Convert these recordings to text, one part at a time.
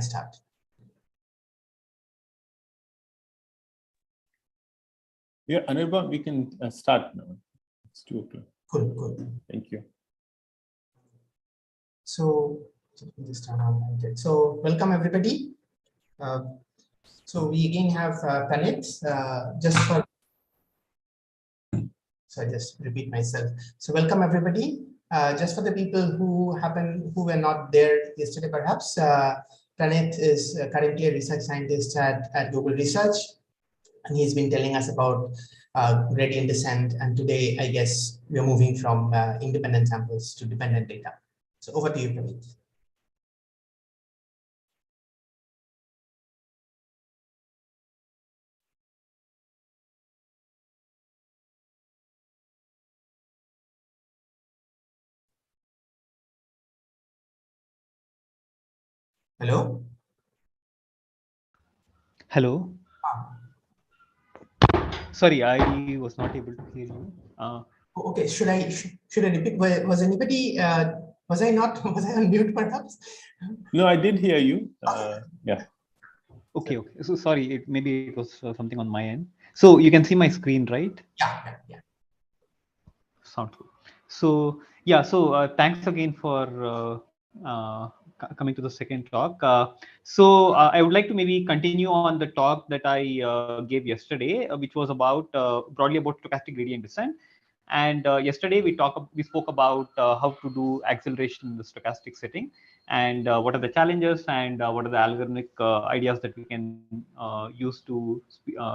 start. Yeah, Anirban, we can start now. It's 2 o'clock. Cool. Thank you. So just turn on my mic. So welcome everybody. So we again have Pranit, just for. So I just repeat myself. So welcome everybody. Just for the people who were not there yesterday, perhaps, Pranit is currently a research scientist at Google Research, and he's been telling us about gradient descent. And today, I guess, we're moving from independent samples to dependent data. So over to you, Pranit. Hello? Hello. Sorry, I was not able to hear you. Okay, should I repeat? Was anybody? Was I on mute perhaps? No, I did hear you. Yeah. Okay. So sorry, maybe it was something on my end. So you can see my screen, right? Yeah. Sounds good. So yeah, so thanks again for coming to the second talk. So I would like to maybe continue on the talk that I gave yesterday, which was about broadly about stochastic gradient descent. And yesterday we spoke about how to do acceleration in the stochastic setting, and what are the challenges, and what are the algorithmic ideas that we can use to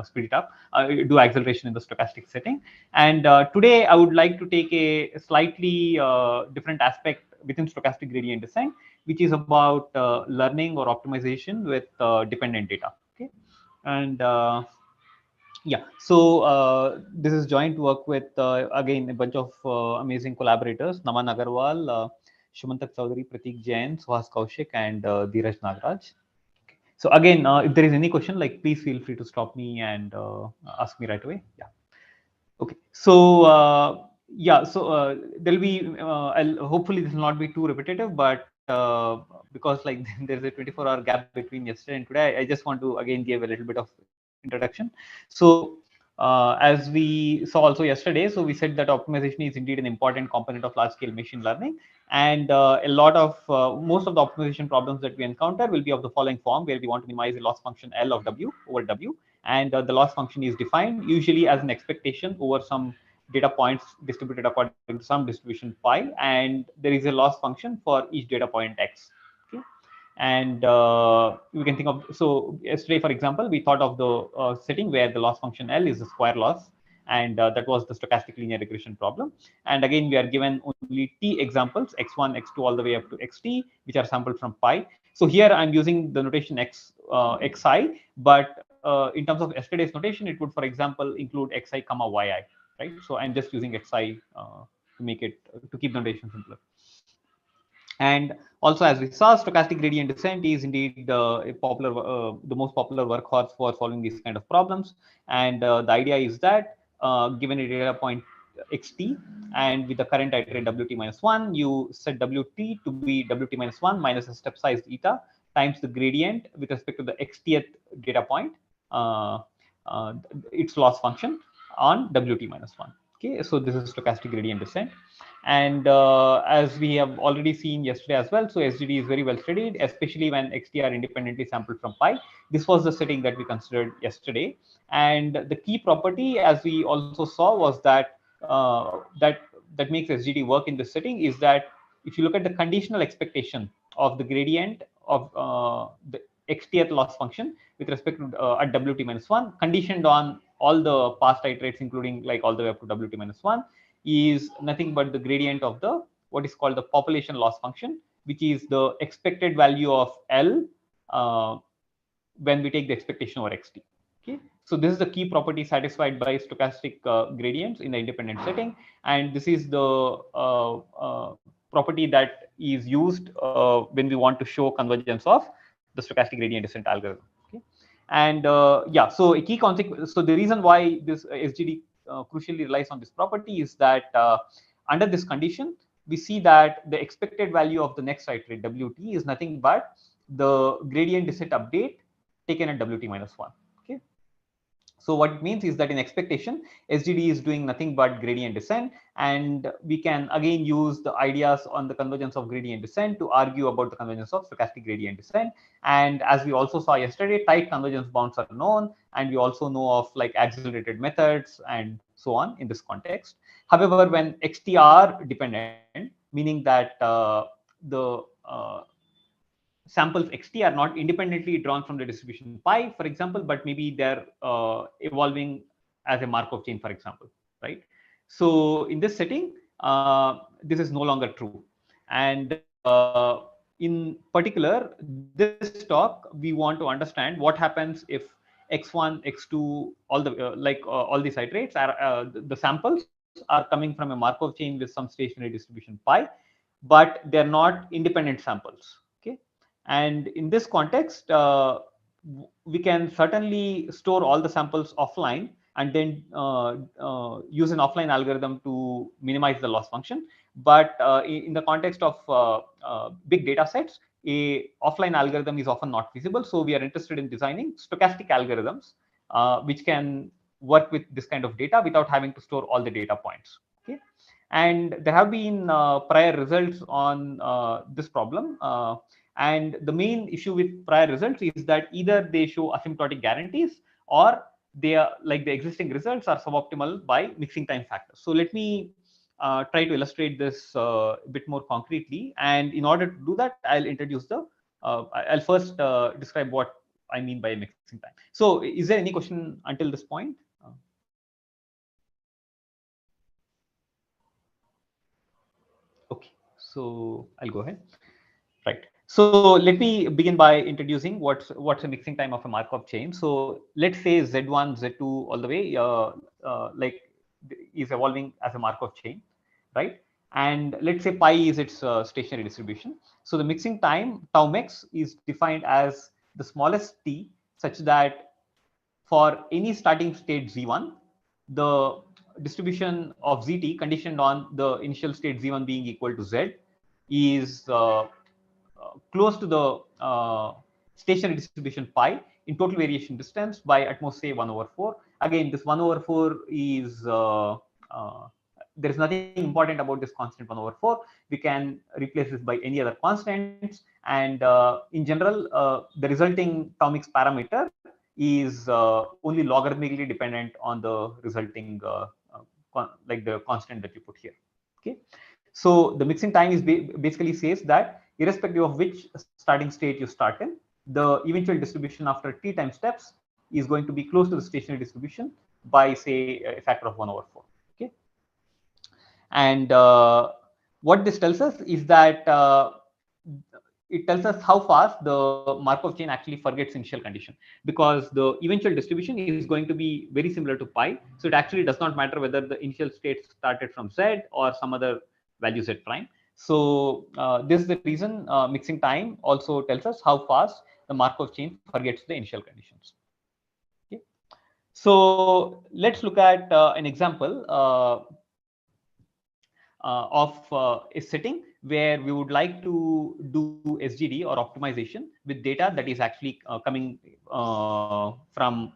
speed it up, do acceleration in the stochastic setting. And today I would like to take a slightly different aspect within stochastic gradient descent, which is about learning or optimization with dependent data. Okay, and yeah, so this is joint work with again a bunch of amazing collaborators: Naman Agarwal, Shumantak Chaudhary, Pratik Jain, Suhas Kaushik, and Dheeraj Nagaraj. So again, if there is any question, like please feel free to stop me and ask me right away. Yeah. Okay. So yeah, so there'll be. Hopefully this will not be too repetitive, but because like there's a 24-hour gap between yesterday and today, I just want to again give a little bit of introduction. So as we saw also yesterday, so we said that optimization is indeed an important component of large-scale machine learning, and a lot of most of the optimization problems that we encounter will be of the following form, where we want to minimize a loss function L of W over W, and the loss function is defined usually as an expectation over some data points distributed according to some distribution phi, and there is a loss function for each data point x. Okay? And we can think of, so yesterday, for example, we thought of the setting where the loss function L is the square loss, and that was the stochastic linear regression problem. And again, we are given only t examples, x1, x2, all the way up to xt, which are sampled from pi. So here I'm using the notation xi, but in terms of yesterday's notation, it would, for example, include xi comma yi, right? So I'm just using xi to make it, to keep the notation simpler. And also, as we saw, stochastic gradient descent is indeed a popular, the most popular workhorse for solving these kind of problems. And the idea is that given a data point xt, and with the current iterate wt minus 1, you set wt to be wt minus 1 minus a step size eta times the gradient with respect to the xth data point, its loss function on wt minus 1. Okay, so this is stochastic gradient descent. And as we have already seen yesterday as well, so SGD is very well studied, especially when XT are independently sampled from pi. This was the setting that we considered yesterday. And the key property, as we also saw, was that that makes SGD work in this setting is that if you look at the conditional expectation of the gradient of the xth loss function with respect to at wt minus 1, conditioned on all the past iterates, including like all the way up to wt minus 1, is nothing but the gradient of the what is called the population loss function, which is the expected value of L when we take the expectation over xt. Okay, so this is the key property satisfied by stochastic gradients in the independent setting, and this is the property that is used when we want to show convergence of the stochastic gradient descent algorithm. Okay, and yeah, so a key consequence. So the reason why this SGD crucially relies on this property is that under this condition, we see that the expected value of the next iterate Wt is nothing but the gradient descent update taken at WT minus 1. Okay. So what it means is that in expectation, SGD is doing nothing but gradient descent, and we can again use the ideas on the convergence of gradient descent to argue about the convergence of stochastic gradient descent. And as we also saw yesterday, tight convergence bounds are known, and we also know of like accelerated methods and so on in this context. However, when XT are dependent, meaning that the samples xt are not independently drawn from the distribution pi, for example, but maybe they're evolving as a Markov chain, for example, right? So in this setting, this is no longer true. And in particular, this talk, we want to understand what happens if x1, x2, all the all these iterates are the samples are coming from a Markov chain with some stationary distribution pi, but they're not independent samples. Okay. And in this context, we can certainly store all the samples offline and then use an offline algorithm to minimize the loss function. But in the context of big data sets, a offline algorithm is often not feasible. So we are interested in designing stochastic algorithms which can work with this kind of data without having to store all the data points. Okay. And there have been prior results on this problem. And the main issue with prior results is that either they show asymptotic guarantees or they are like the existing results are suboptimal by mixing time factors. So let me try to illustrate this a bit more concretely. And in order to do that, I'll introduce I'll first describe what I mean by mixing time. So is there any question until this point? Okay, so I'll go ahead. Right. So let me begin by introducing what's a mixing time of a Markov chain. So let's say Z1, Z2 all the way like is evolving as a Markov chain, right? And let's say pi is its stationary distribution. So the mixing time tau max is defined as the smallest t such that for any starting state Z1, the distribution of ZT conditioned on the initial state Z1 being equal to Z is close to the stationary distribution pi in total variation distance by at most say 1/4. Again, this 1/4 is there is nothing important about this constant 1/4. We can replace this by any other constants, and in general, the resulting tau mix parameter is only logarithmically dependent on the resulting like the constant that you put here. Okay, so the mixing time is basically says that irrespective of which starting state you start in, the eventual distribution after t time steps is going to be close to the stationary distribution by say a factor of 1/4. Okay, and what this tells us is that it tells us how fast the Markov chain actually forgets initial condition, because the eventual distribution is going to be very similar to pi. So it actually does not matter whether the initial state started from Z or some other value Z prime. So this is the reason mixing time also tells us how fast the Markov chain forgets the initial conditions. Okay. So let's look at an example of a setting where we would like to do SGD or optimization with data that is actually coming from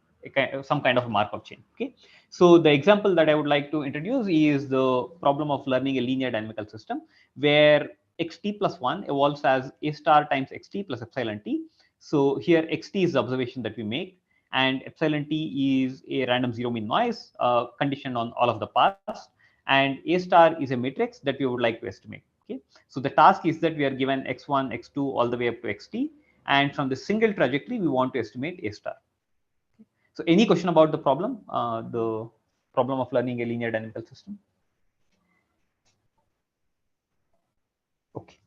some kind of a Markov chain. Okay, so the example that I would like to introduce is the problem of learning a linear dynamical system where xt plus 1 evolves as a star times xt plus epsilon t. So here xt is the observation that we make, and epsilon t is a random zero mean noise conditioned on all of the past, and a star is a matrix that we would like to estimate. Okay, so the task is that we are given x1, x2 all the way up to xt, and from the single trajectory we want to estimate a star. Okay. So any question about the problem of learning a linear dynamical system? Okay,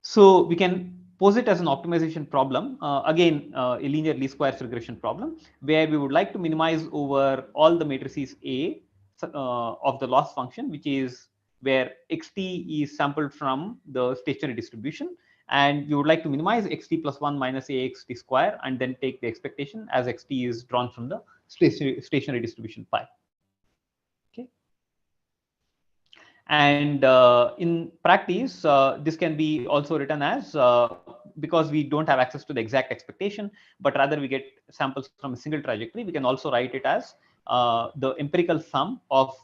so we can pose it as an optimization problem, again a linear least squares regression problem, where we would like to minimize over all the matrices A of the loss function, which is where xt is sampled from the stationary distribution, and we would like to minimize xt plus 1 minus axt square and then take the expectation as xt is drawn from the stationary distribution pi. Okay, and in practice this can be also written as because we don't have access to the exact expectation, but rather we get samples from a single trajectory, we can also write it as the empirical sum of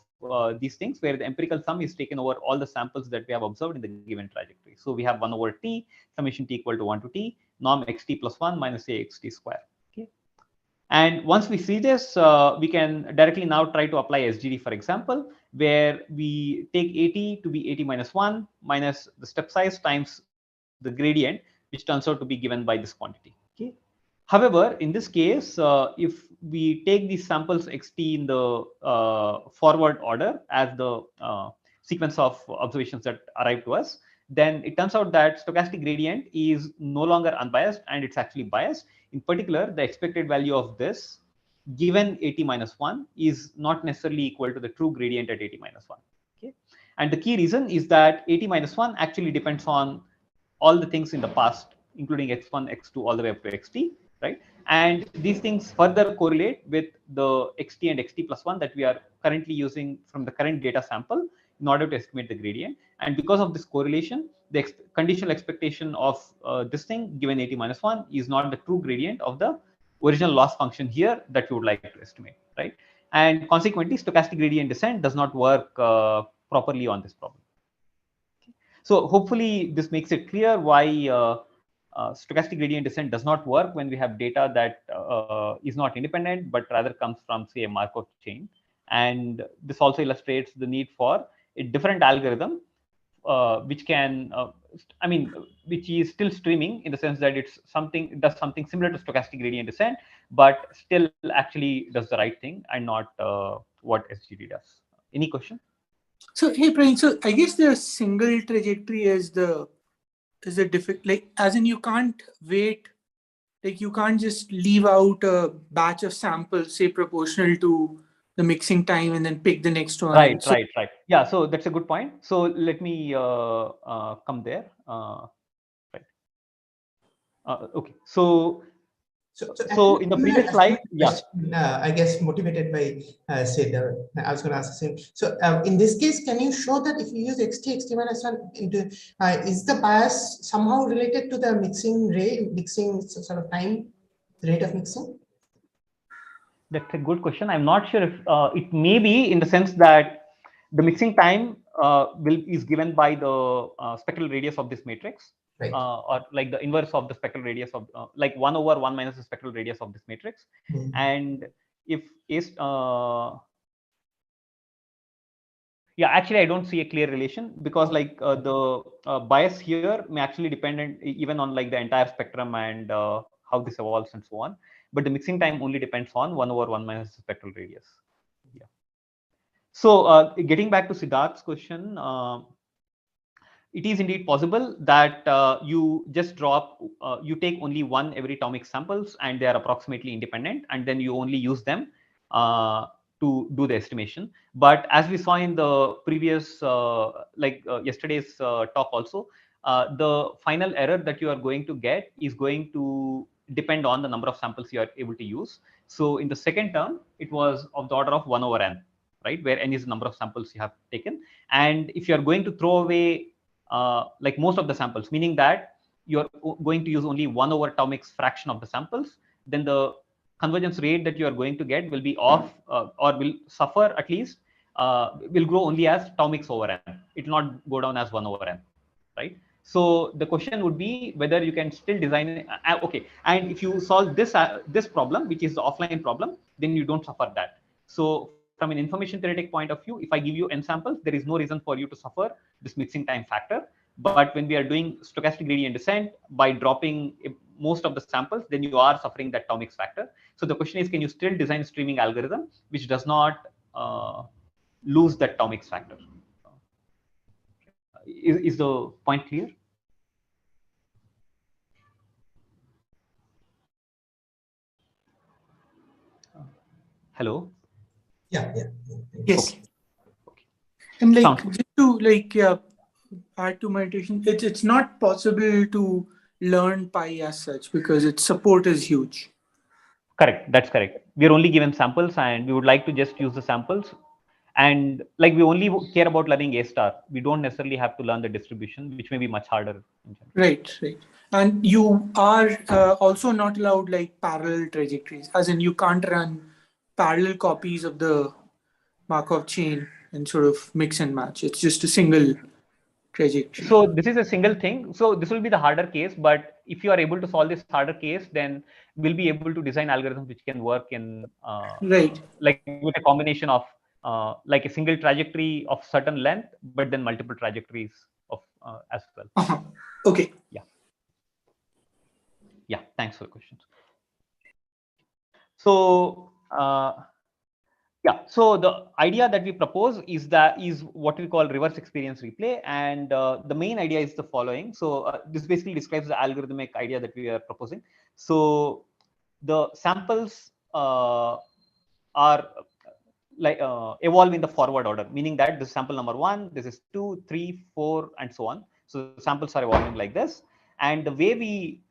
these things, where the empirical sum is taken over all the samples that we have observed in the given trajectory. So we have 1 over t, summation t equal to 1 to t, norm xt plus 1 minus a xt square. Okay. And once we see this, we can directly now try to apply SGD, for example, where we take AT to be AT minus 1 minus the step size times the gradient, which turns out to be given by this quantity. Okay. However, in this case, if we take these samples xt in the forward order as the sequence of observations that arrive to us, then it turns out that stochastic gradient is no longer unbiased and it's actually biased. In particular, the expected value of this given AT minus 1 is not necessarily equal to the true gradient at AT minus 1. Okay. And the key reason is that AT minus 1 actually depends on all the things in the past, including x1, x2, all the way up to xt, right? And these things further correlate with the xt and xt plus 1 that we are currently using from the current data sample in order to estimate the gradient. And because of this correlation, the conditional expectation of this thing given AT minus 1 is not the true gradient of the original loss function here that you would like to estimate, right? And consequently, stochastic gradient descent does not work properly on this problem. So hopefully this makes it clear why stochastic gradient descent does not work when we have data that is not independent, but rather comes from, say, a Markov chain. And this also illustrates the need for a different algorithm, which can, which is still streaming in the sense that it does something similar to stochastic gradient descent, but still actually does the right thing and not what SGD does. Any question? So hey, Praveen, so I guess the single trajectory is the difficult, like, as in you can't wait, like you can't just leave out a batch of samples, say proportional to the mixing time, and then pick the next one. Right. Yeah, so that's a good point. So let me come there. Right. Okay. So in the previous slide, I guess motivated by Sid, I was going to ask the same. So in this case, can you show that if you use xt minus 1 into, is the bias somehow related to the mixing rate, sort of time, rate of mixing? That's a good question. I'm not sure if it may be, in the sense that the mixing time is given by the spectral radius of this matrix. Right. Or like the inverse of the spectral radius of like 1 over 1 minus the spectral radius of this matrix. And if is actually I don't see a clear relation, because like the bias here may actually depend even on like the entire spectrum and how this evolves and so on, but the mixing time only depends on 1 over 1 minus the spectral radius. Yeah. So getting back to Siddharth's question, it is indeed possible that you just you take only one every atomic samples and they are approximately independent, and then you only use them to do the estimation. But as we saw in the previous, yesterday's talk also, the final error that you are going to get is going to depend on the number of samples you are able to use. So in the second term, it was of the order of 1 over n, right, where n is the number of samples you have taken. And if you are going to throw away like most of the samples, meaning that you're going to use only 1 over atomic fraction of the samples, then the convergence rate that you are going to get will be off or will suffer at least, will grow only as atomics over n. It will not go down as 1 over n, right? So the question would be whether you can still design okay, and if you solve this this problem, which is the offline problem, then you don't suffer that. So from an information theoretic point of view, if I give you n samples, there is no reason for you to suffer this mixing time factor. But when we are doing stochastic gradient descent, by dropping most of the samples, then you are suffering that atomics factor. So the question is, can you still design a streaming algorithm which does not lose that atomics factor? Is the point clear? Hello? Yeah. Yes. Okay. And like, just to add to my iteration, it's not possible to learn pi as such because its support is huge. Correct. That's correct. We are only given samples and we would like to just use the samples. And like we only care about learning A star. We don't necessarily have to learn the distribution, which may be much harder. In general. Right. And you are also not allowed like parallel trajectories, as in you can't run parallel copies of the Markov chain and sort of mix and match. It's just a single trajectory. So this is a single thing. So this will be the harder case, but if you are able to solve this harder case, then we'll be able to design algorithms which can work in like with a combination of like a single trajectory of certain length, but then multiple trajectories of as well. Okay. Yeah. Thanks for the questions. So so the idea that we propose is what we call reverse experience replay, and the main idea is the following. So this basically describes the algorithmic idea that we are proposing. So the samples are like evolve in the forward order, meaning that this sample number 1, this is 2, 3, 4, and so on. So the samples are evolving like this, and the way we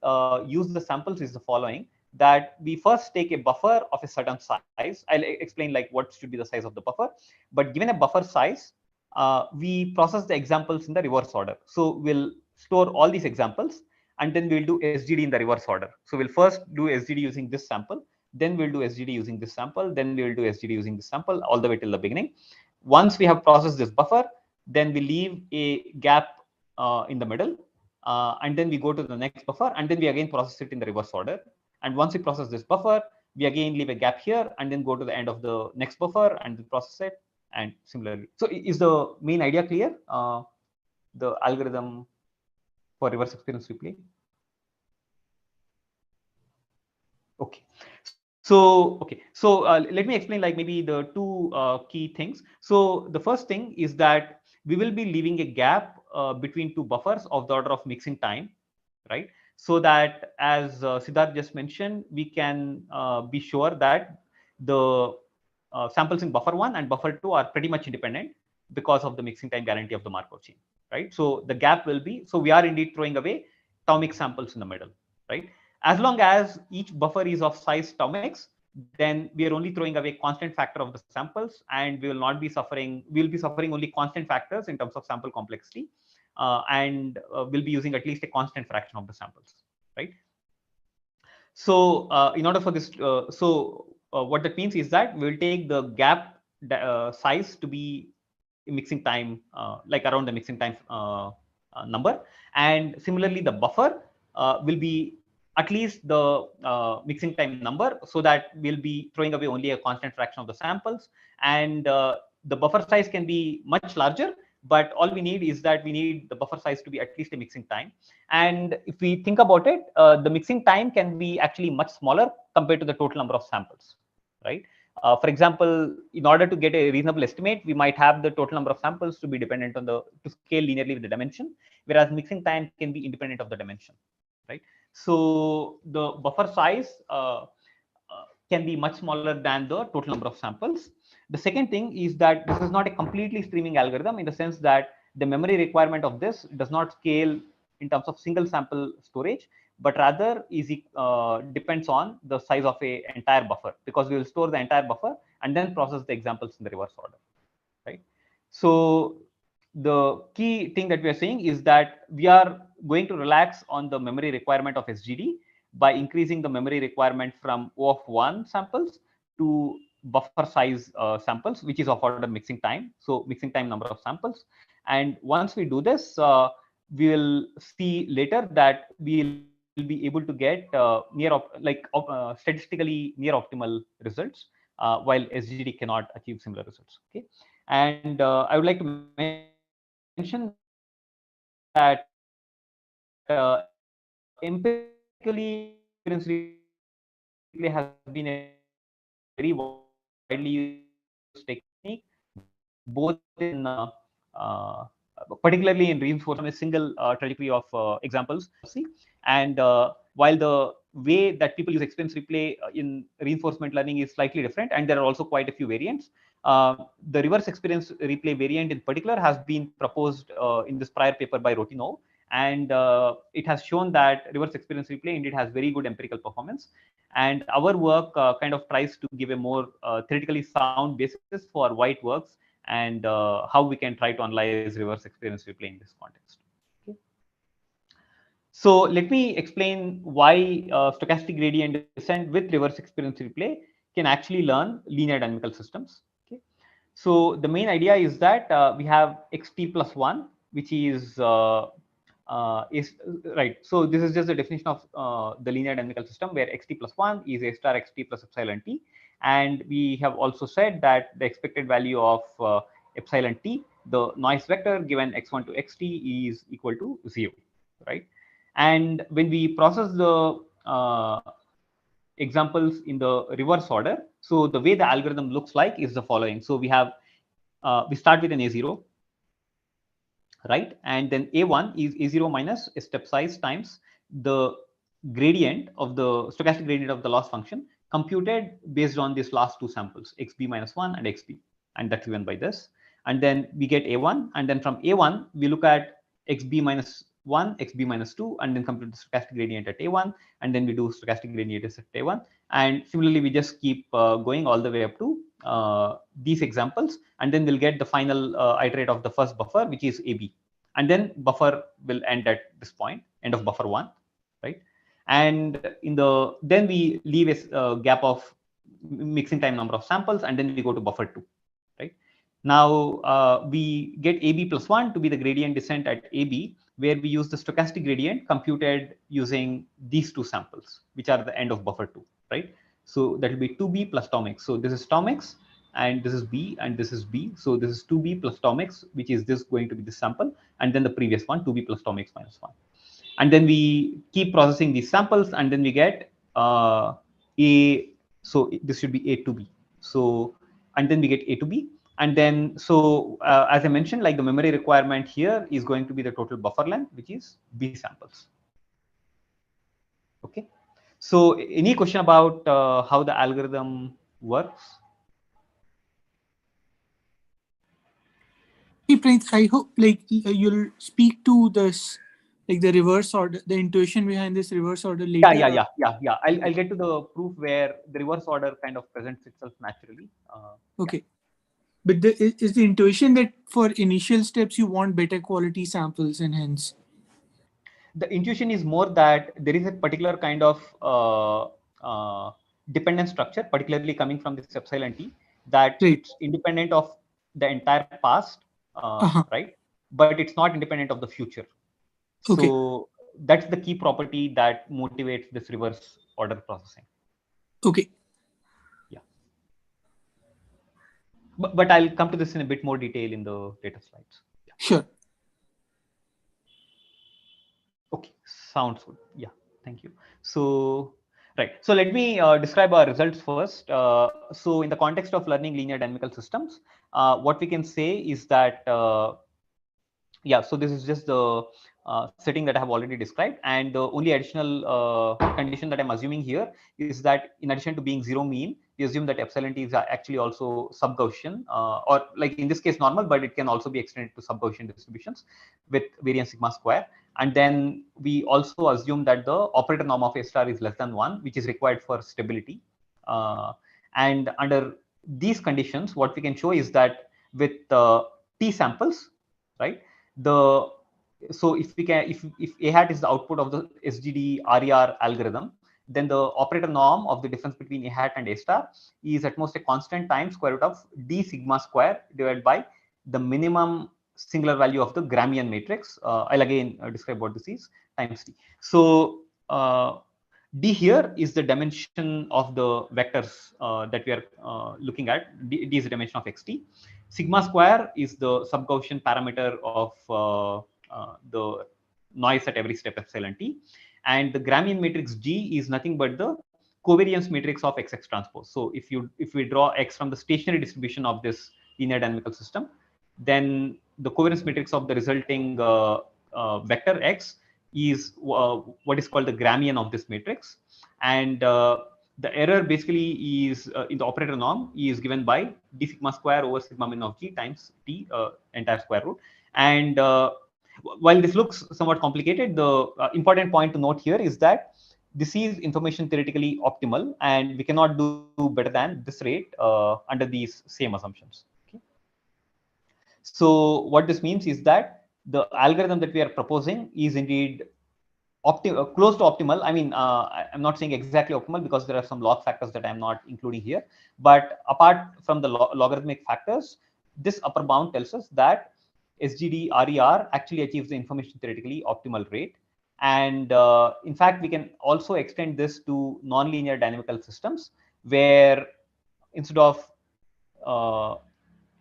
use the samples is the following: that we first take a buffer of a certain size. I'll explain like what should be the size of the buffer, but given a buffer size, we process the examples in the reverse order. So we'll store all these examples, and then we'll do SGD in the reverse order. So we'll first do SGD using this sample, then we'll do SGD using this sample, then we'll do SGD using this sample, all the way till the beginning. Once we have processed this buffer, then we leave a gap in the middle, and then we go to the next buffer, and then we again process it in the reverse order. And once we process this buffer, we again leave a gap here, and then go to the end of the next buffer and then process it, and similarly. So is the main idea clear? The algorithm for reverse experience replay. Okay. So let me explain like maybe the two key things. So the first thing is that we will be leaving a gap between two buffers of the order of mixing time, right? So that, as Siddharth just mentioned, we can be sure that the samples in buffer 1 and buffer 2 are pretty much independent because of the mixing time guarantee of the Markov chain, right? So the gap will be, so we are indeed throwing away atomic samples in the middle, right? As long as each buffer is of size atomics, then we are only throwing away constant factor of the samples, and we will not be suffering, we'll be suffering only constant factors in terms of sample complexity. And we'll be using at least a constant fraction of the samples, right? So in order for this, what that means is that we'll take the gap size to be mixing time, like around the mixing time number, and similarly the buffer will be at least the mixing time number, so that we'll be throwing away only a constant fraction of the samples, and the buffer size can be much larger, but all we need is that we need the buffer size to be at least a mixing time. And if we think about it, the mixing time can be actually much smaller compared to the total number of samples, right? For example, in order to get a reasonable estimate, we might have the total number of samples to be dependent on to scale linearly with the dimension, whereas mixing time can be independent of the dimension, right? So the buffer size can be much smaller than the total number of samples. The second thing is that this is not a completely streaming algorithm, in the sense that the memory requirement of this does not scale in terms of single sample storage, but rather depends on the size of a entire buffer, because we will store the entire buffer and then process the examples in the reverse order, right? So the key thing that we are saying is that we are going to relax on the memory requirement of SGD by increasing the memory requirement from O of 1 samples to buffer size samples, which is of order mixing time. So mixing time number of samples. And once we do this, we will see later that we will be able to get statistically near optimal results, while SGD cannot achieve similar results. Okay, and I would like to mention that empirically has been a very widely used technique, both in particularly in reinforcement, a single trajectory of examples. And while the way that people use experience replay in reinforcement learning is slightly different, and there are also quite a few variants. The reverse experience replay variant in particular has been proposed in this prior paper by Rotinov, and it has shown that reverse experience replay indeed has very good empirical performance. And our work kind of tries to give a more theoretically sound basis for why it works, and how we can try to analyze reverse experience replay in this context. Okay. So let me explain why stochastic gradient descent with reverse experience replay can actually learn linear dynamical systems. Okay. So the main idea is that we have xt plus 1, which is right. So this is just the definition of the linear dynamical system, where xt plus 1 is a star xt plus epsilon t. And we have also said that the expected value of epsilon t, the noise vector given x1 to xt, is equal to 0, right? And when we process the examples in the reverse order, so the way the algorithm looks like is the following. So we have we start with an a0, right? And then a1 is a0 minus a step size times the gradient of the stochastic gradient of the loss function computed based on these last two samples, xb minus 1 and xb, and that's given by this. And then we get a1, and then from a1 we look at xb minus 1, xb minus 2, and then compute the stochastic gradient at a1, and then we do stochastic gradient at a1. And similarly, we just keep going all the way up to these examples, and then we'll get the final iterate of the first buffer, which is AB. And then buffer will end at this point, end of buffer 1, right? And in the then we leave a gap of mixing time number of samples, and then we go to buffer 2, right? Now we get AB plus 1 to be the gradient descent at AB, where we use the stochastic gradient computed using these two samples, which are the end of buffer 2, right? So that will be 2B plus Tom x. So this is Tom x, and this is B, and this is B. So this is 2B plus Tom x, which is this going to be this sample, and then the previous one, 2B plus Tom x minus 1. And then we keep processing these samples, and then we get A. So this should be A to B. So, and then we get A to B. And then, so as I mentioned, like the memory requirement here is going to be the total buffer length, which is B samples. Okay. So any question about how the algorithm works? Hey, Prince, I hope like you'll speak to this, like the reverse order, the intuition behind this reverse order later. Yeah. I'll get to the proof where the reverse order kind of presents itself naturally. Okay. But is the intuition that for initial steps you want better quality samples, and hence the intuition is more that there is a particular kind of dependent structure, particularly coming from this epsilon t, that it's independent of the entire past, right? But it's not independent of the future. So that's the key property that motivates this reverse order processing. Okay. Yeah. But I'll come to this in a bit more detail in the later slides. Yeah. Sure. Okay, sounds good. Yeah, thank you. So, right. So let me describe our results first. So in the context of learning linear dynamical systems, what we can say is that, yeah, so this is just the setting that I have already described. And the only additional condition that I'm assuming here is that in addition to being zero mean, we assume that epsilon t is actually also sub-Gaussian, or like in this case normal, but it can also be extended to sub-Gaussian distributions with variance sigma square. And then we also assume that the operator norm of A star is less than 1, which is required for stability. And under these conditions, what we can show is that with T samples, right? So if we can, if A hat is the output of the SGD RER algorithm, then the operator norm of the difference between A hat and A star is at most a constant times square root of D sigma square divided by the minimum singular value of the Gramian matrix. I'll again describe what this is, times T. So D here is the dimension of the vectors that we are looking at. D is the dimension of xt. Sigma square is the sub-Gaussian parameter of the noise at every step epsilon t. And the Gramian matrix G is nothing but the covariance matrix of XX transpose. So if we draw X from the stationary distribution of this linear dynamical system, then the covariance matrix of the resulting vector X is what is called the Gramian of this matrix. And the error basically is in the operator norm is given by d sigma square over sigma min of G times T entire square root. And while this looks somewhat complicated, the important point to note here is that this is information theoretically optimal, and we cannot do better than this rate under these same assumptions. Okay. So what this means is that the algorithm that we are proposing is indeed close to optimal. I mean, I'm not saying exactly optimal because there are some log factors that I'm not including here. But apart from the logarithmic factors, this upper bound tells us that SGD RER actually achieves the information theoretically optimal rate. And in fact, we can also extend this to nonlinear dynamical systems where instead of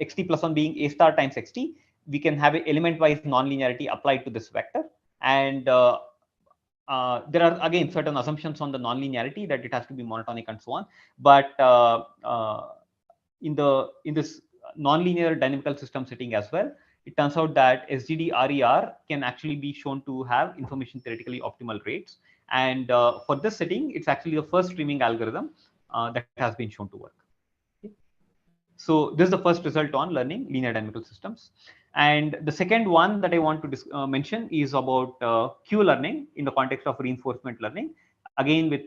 xt plus 1 being a star times xt, we can have an element-wise nonlinearity applied to this vector. And there are again certain assumptions on the nonlinearity that it has to be monotonic and so on. But in this nonlinear dynamical system setting as well, it turns out that SGD RER can actually be shown to have information theoretically optimal rates. And for this setting, it's actually the first streaming algorithm that has been shown to work. So this is the first result on learning linear dynamical systems. And the second one that I want to mention is about Q learning in the context of reinforcement learning, again with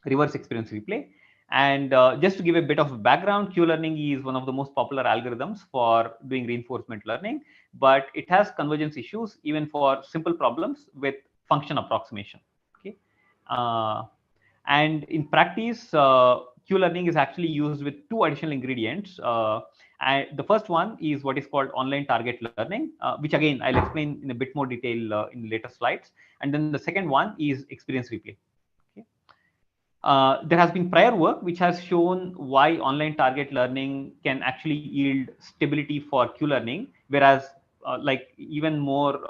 reverse experience replay. And just to give a bit of background, Q learning is one of the most popular algorithms for doing reinforcement learning, but it has convergence issues even for simple problems with function approximation. Okay. And in practice, Q learning is actually used with two additional ingredients. And the first one is what is called online target learning, which again, I'll explain in a bit more detail in later slides. And then the second one is experience replay. Okay. There has been prior work which has shown why online target learning can actually yield stability for Q learning, whereas like even more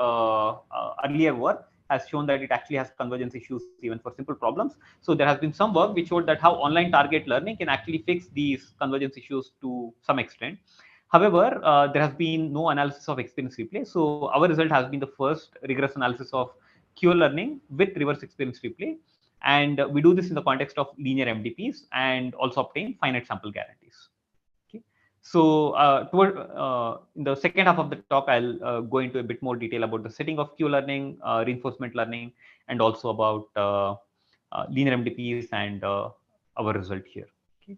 earlier work has shown that it actually has convergence issues even for simple problems. So there has been some work which showed that how online target learning can actually fix these convergence issues to some extent. However, there has been no analysis of experience replay. So our result has been the first rigorous analysis of Q learning with reverse experience replay. And we do this in the context of linear MDPs and also obtain finite sample guarantees. Okay. So in the second half of the talk, I'll go into a bit more detail about the setting of Q learning, reinforcement learning, and also about linear MDPs and our result here. Okay.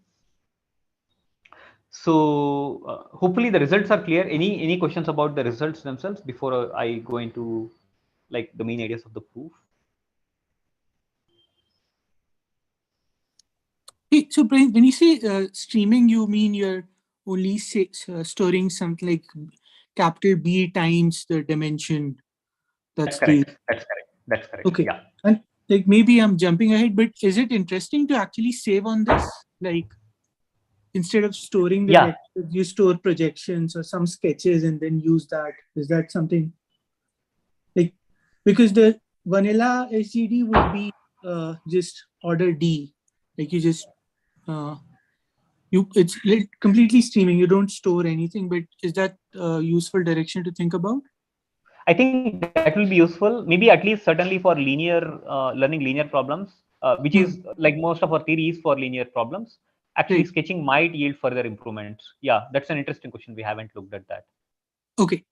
So hopefully the results are clear. Any questions about the results themselves before I go into like the main ideas of the proof? Hey, so Brian, when you say streaming, you mean you're only storing something like capital B times the dimension. That's correct. That's correct. That's correct. Okay. Yeah. And like maybe I'm jumping ahead, but is it interesting to actually save on this? Like instead of storing the vectors, you store projections or some sketches and then use that. Is that something like, because the vanilla SGD would be just order D, like you just it's completely streaming, you don't store anything. But is that a useful direction to think about? I think that will be useful, maybe at least certainly for linear learning linear problems, which is like most of our theories for linear problems. Actually, sketching might yield further improvements. Yeah, that's an interesting question. We haven't looked at that. Okay,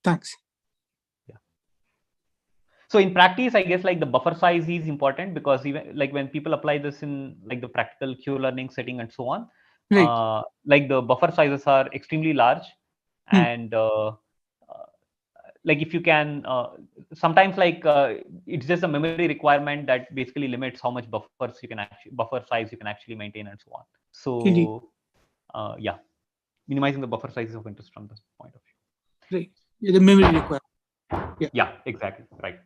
thanks. Yeah. So in practice, I guess like the buffer size is important, because even like when people apply this in like the practical Q learning setting and so on, like the buffer sizes are extremely large, and like if you can sometimes like it's just a memory requirement that basically limits how much buffer size you can actually maintain and so on. So yeah, minimizing the buffer size is of interest from this point of view. Right. Yeah, the memory requirement. Yeah, exactly. Right.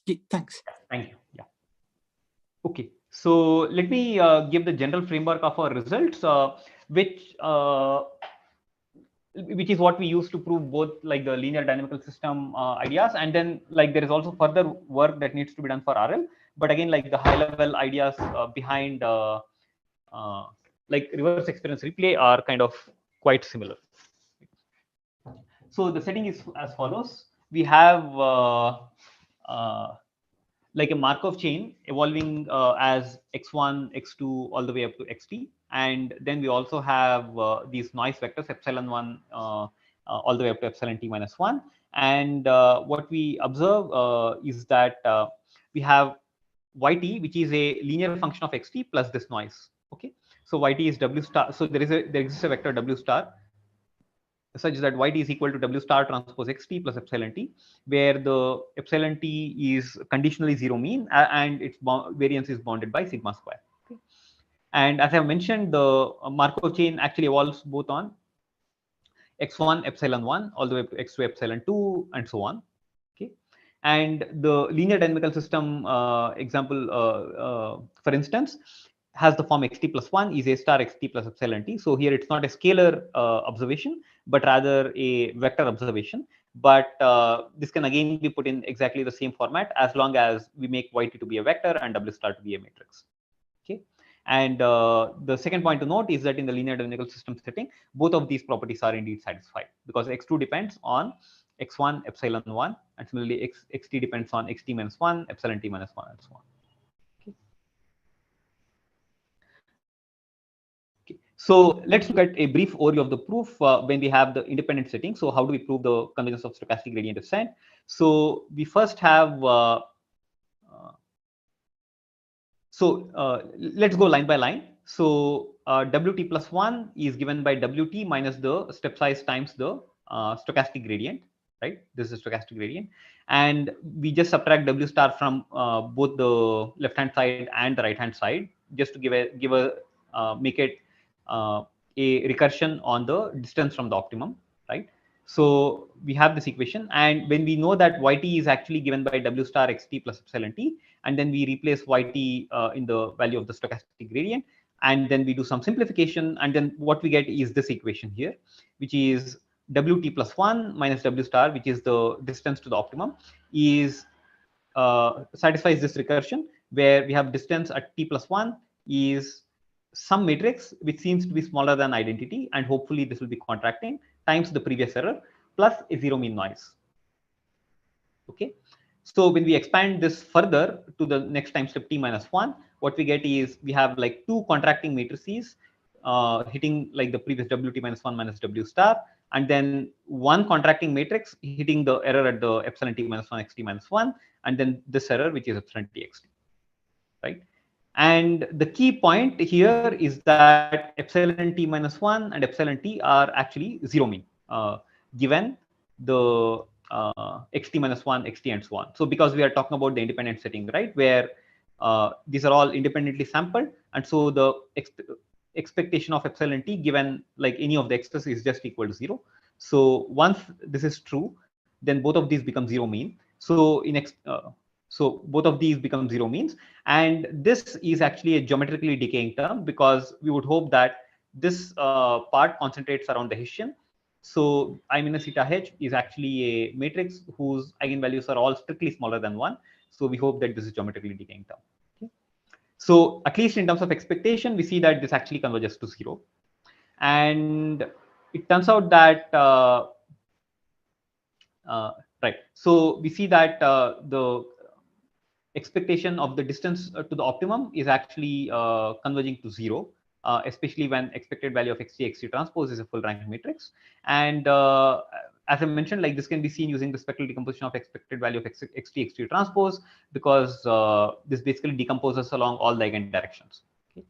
Okay, thanks. Thank you. Yeah. Okay. So let me give the general framework of our results, which is what we use to prove both like the linear dynamical system ideas, and then like there is also further work that needs to be done for RL. But again, like the high level ideas behind like reverse experience replay are kind of quite similar. So the setting is as follows. We have like a Markov chain evolving as x1, x2, all the way up to xt. And then we also have these noise vectors, epsilon1 all the way up to epsilon t minus 1. And what we observe is that we have yt, which is a linear function of xt plus this noise. Okay, so yt is w star. So there exists a vector w star such that yt is equal to w star transpose xt plus epsilon t, where the epsilon t is conditionally zero mean and its variance is bounded by sigma square. Okay. And as I've mentioned, the Markov chain actually evolves both on x1 epsilon 1 all the way to x2 epsilon 2 and so on. Okay. And the linear dynamical system example, for instance, has the form xt plus 1 is a star xt plus epsilon t. So here it's not a scalar observation, but rather a vector observation. But this can again be put in exactly the same format as long as we make yt to be a vector and w star to be a matrix. Okay. And the second point to note is that in the linear dynamical system setting, both of these properties are indeed satisfied, because x2 depends on x1 epsilon 1, and similarly xt depends on xt minus 1, epsilon t minus 1, and so on. Okay. So let's look at a brief overview of the proof when we have the independent setting. So how do we prove the convergence of stochastic gradient descent? So we first have let's go line by line. So Wt plus 1 is given by Wt minus the step size times the stochastic gradient, right? This is stochastic gradient. And we just subtract W star from both the left-hand side and the right-hand side, just to make it a recursion on the distance from the optimum, right? So we have this equation, and when we know that yt is actually given by W star xt plus epsilon t, and then we replace yt in the value of the stochastic gradient, and then we do some simplification, and then what we get is this equation here, which is Wt plus 1 minus W star, which is the distance to the optimum, is satisfies this recursion, where we have distance at t plus 1 is some matrix which seems to be smaller than identity, and hopefully this will be contracting, times the previous error plus a zero mean noise. Okay. So when we expand this further to the next time step t minus 1, what we get is we have like two contracting matrices hitting like the previous Wt minus 1 minus W star, and then one contracting matrix hitting the error at the epsilon t minus 1 xt minus 1, and then this error which is epsilon t xt, right? And the key point here is that epsilon t minus 1 and epsilon t are actually zero mean given the xt minus 1, xt, and so on. So because we are talking about the independent setting, right, where these are all independently sampled, and so the expectation of epsilon t given like any of the x's is just equal to 0. So once this is true, then both of these become zero mean. So so both of these become zero means, and this is actually a geometrically decaying term, because we would hope that this part concentrates around the Hessian. So I minus eta h is actually a matrix whose eigenvalues are all strictly smaller than 1. So we hope that this is geometrically decaying term. Okay. So at least in terms of expectation, we see that this actually converges to 0. And it turns out that right. So we see that the expectation of the distance to the optimum is actually converging to 0, especially when expected value of xt transpose is a full rank matrix. And as I mentioned, like this can be seen using the spectral decomposition of expected value of xt transpose, because this basically decomposes along all the eigen directions. Okay.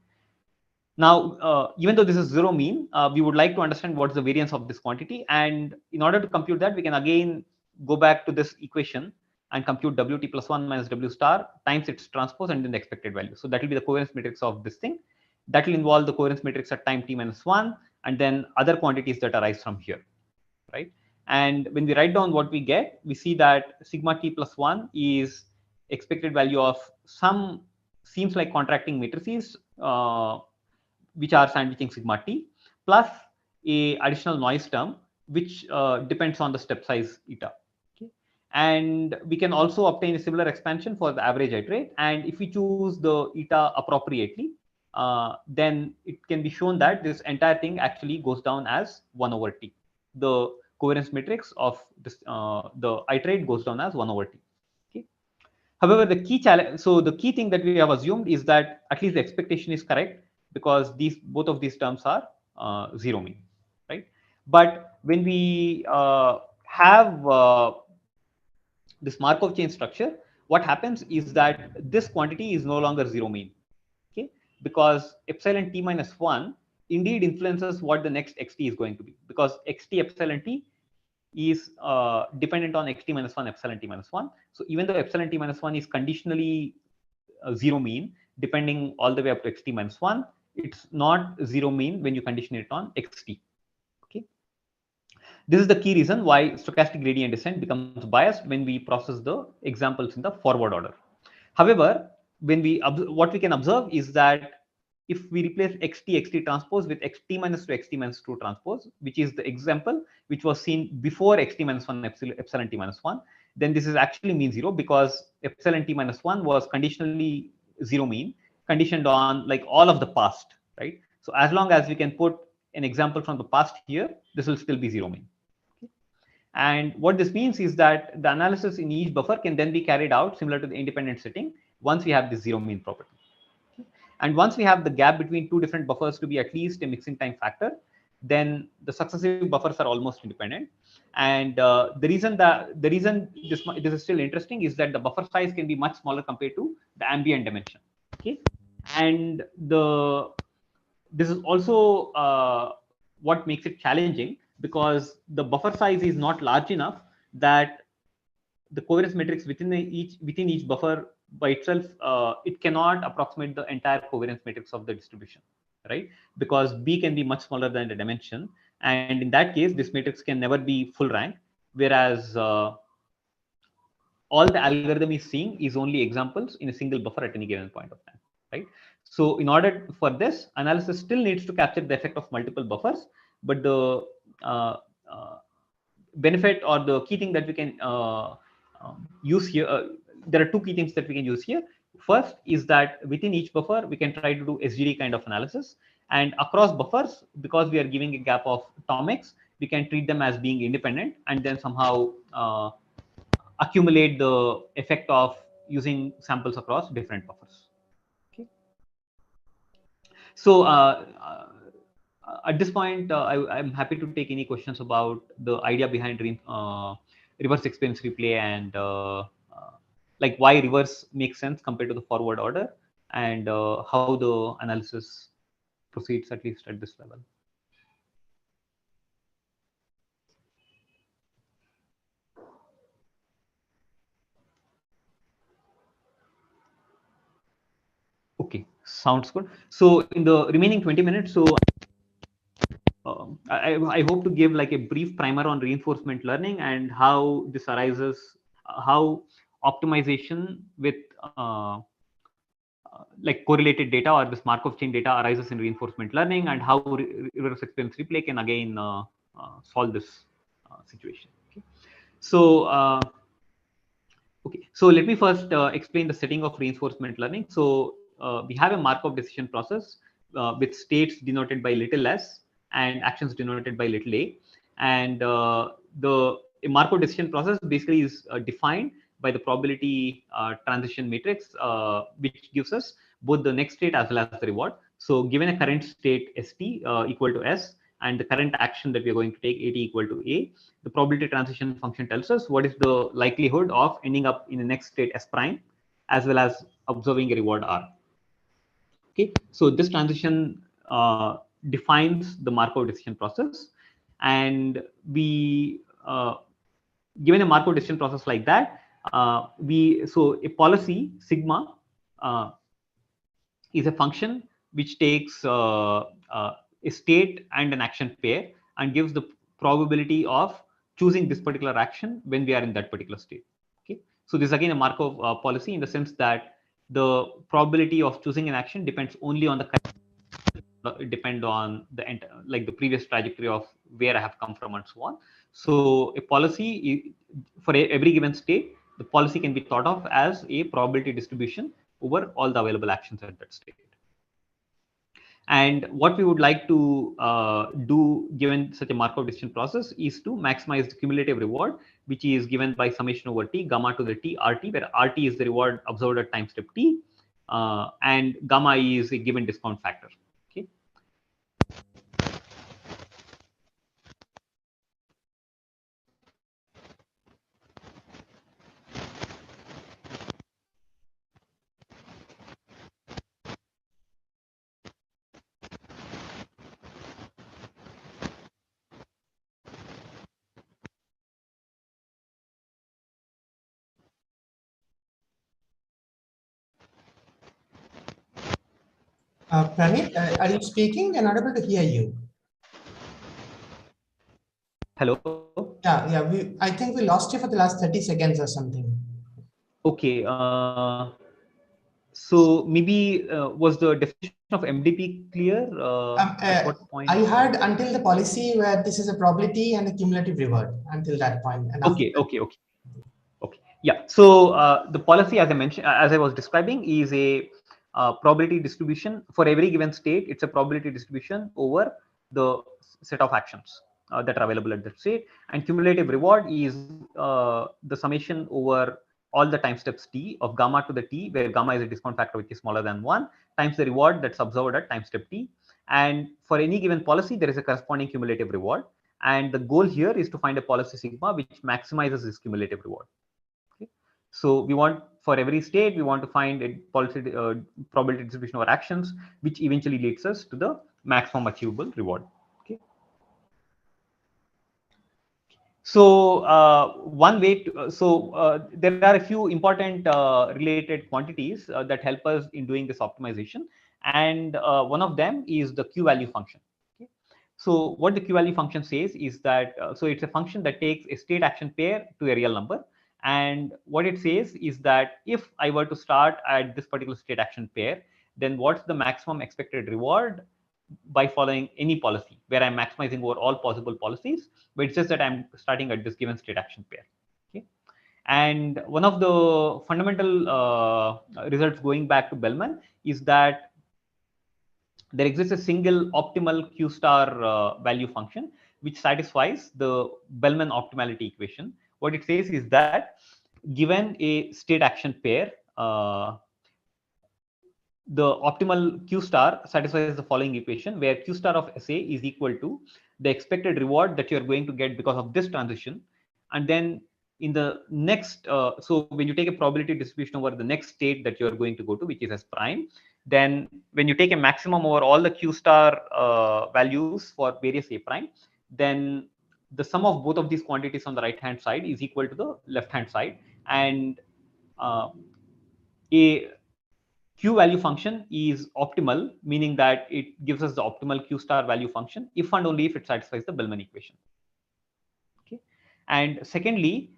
Now, even though this is zero mean, we would like to understand what is the variance of this quantity. And in order to compute that, we can again go back to this equation and compute Wt plus 1 minus W star times its transpose and then the expected value. So that will be the covariance matrix of this thing. That will involve the covariance matrix at time t minus 1, and then other quantities that arise from here, right? And when we write down what we get, we see that sigma t plus 1 is expected value of some seems like contracting matrices which are sandwiching sigma t, plus a additional noise term which depends on the step size eta. And we can also obtain a similar expansion for the average iterate. And if we choose the eta appropriately, then it can be shown that this entire thing actually goes down as 1 over t. The covariance matrix of this, the iterate goes down as 1 over t. Okay. However, the key challenge, so the key thing that we have assumed is that at least the expectation is correct, because both of these terms are zero mean, right? But when we have this Markov chain structure, what happens is that this quantity is no longer zero mean, okay? Because epsilon t minus 1 indeed influences what the next xt is going to be, because xt epsilon t is dependent on xt minus 1 epsilon t minus 1. So even though epsilon t minus 1 is conditionally zero mean depending all the way up to xt minus 1, it's not zero mean when you condition it on xt. Okay, this is the key reason why stochastic gradient descent becomes biased when we process the examples in the forward order. However, when we what we can observe is that if we replace xt transpose with xt minus 2 xt minus 2 transpose, which is the example which was seen before xt minus 1 epsilon t minus 1, then this is actually mean zero, because epsilon t minus 1 was conditionally zero mean, conditioned on like all of the past, right? So as long as we can put an example from the past here, this will still be zero mean. And what this means is that the analysis in each buffer can then be carried out similar to the independent setting once we have this zero mean property. And once we have the gap between two different buffers to be at least a mixing time factor, then the successive buffers are almost independent. And the reason this is still interesting is that the buffer size can be much smaller compared to the ambient dimension. Okay, and this is also what makes it challenging, because the buffer size is not large enough that the covariance matrix within each buffer by itself, it cannot approximate the entire covariance matrix of the distribution, right? Because B can be much smaller than the dimension, and in that case, this matrix can never be full rank, whereas all the algorithm is seeing is only examples in a single buffer at any given point of time, right? So in order for this, analysis still needs to capture the effect of multiple buffers, but the benefit or the key thing that we can use here, there are two key things that we can use here. First is that within each buffer, we can try to do SGD kind of analysis, and across buffers, because we are giving a gap of Tomex, we can treat them as being independent and then somehow accumulate the effect of using samples across different buffers. Okay. So at this point, I'm happy to take any questions about the idea behind reverse experience replay and like why reverse makes sense compared to the forward order, and how the analysis proceeds, at least at this level. Okay, sounds good. So in the remaining 20 minutes, so I hope to give like a brief primer on reinforcement learning and how this arises, how optimization with like correlated data or this Markov chain data arises in reinforcement learning, and how reverse experience replay can again solve this situation. Okay. So so let me first explain the setting of reinforcement learning. So we have a Markov decision process with states denoted by little s and actions denoted by little a, and a Markov decision process basically is defined by the probability transition matrix, which gives us both the next state as well as the reward. So given a current state st equal to s, and the current action that we are going to take at equal to a, the probability transition function tells us what is the likelihood of ending up in the next state s prime, as well as observing a reward r. Okay, so this transition defines the Markov decision process, and we given a Markov decision process like that, so a policy sigma is a function which takes a state and an action pair and gives the probability of choosing this particular action when we are in that particular state. Okay, so this is again a Markov policy in the sense that the probability of choosing an action depends only on the depend on the like the previous trajectory of where I have come from and so on. So a policy for every given state, the policy can be thought of as a probability distribution over all the available actions at that state. And what we would like to do given such a Markov decision process is to maximize the cumulative reward, which is given by summation over t gamma to the t rt, where rt is the reward observed at time step t, and gamma is a given discount factor. Okay. Pranit, are you speaking? I'm not able to hear you. Hello. I think we lost you for the last 30 seconds or something. Okay. So maybe was the definition of MDP clear? At what point? I heard until the policy where this is a probability and a cumulative reward until that point. And Okay. Yeah. So the policy, as I mentioned, as I was describing, is a probability distribution for every given state. It's a probability distribution over the set of actions that are available at that state. And cumulative reward is the summation over all the time steps t of gamma to the t, where gamma is a discount factor which is smaller than 1, times the reward that's observed at time step t. And for any given policy, there is a corresponding cumulative reward. And the goal here is to find a policy sigma which maximizes this cumulative reward. Okay. So we want, for every state, we want to find a policy probability distribution over actions, which eventually leads us to the maximum achievable reward. Okay. So one way to, there are a few important related quantities that help us in doing this optimization. And one of them is the Q-value function. Okay. So what the Q-value function says is that, so it's a function that takes a state action pair to a real number. And what it says is that if I were to start at this particular state action pair, then what's the maximum expected reward by following any policy, where I'm maximizing over all possible policies, but it's just that I'm starting at this given state action pair. Okay. And one of the fundamental results going back to Bellman is that there exists a single optimal Q star value function which satisfies the Bellman optimality equation. What it says is that given a state action pair, the optimal Q star satisfies the following equation, where Q star of SA is equal to the expected reward that you're going to get because of this transition. And then in the next, so when you take a probability distribution over the next state that you're going to go to, which is S prime, then when you take a maximum over all the Q star values for various A prime, then the sum of both of these quantities on the right hand side is equal to the left hand side. And a Q value function is optimal, meaning that it gives us the optimal Q star value function if and only if it satisfies the Bellman equation. Okay. And secondly,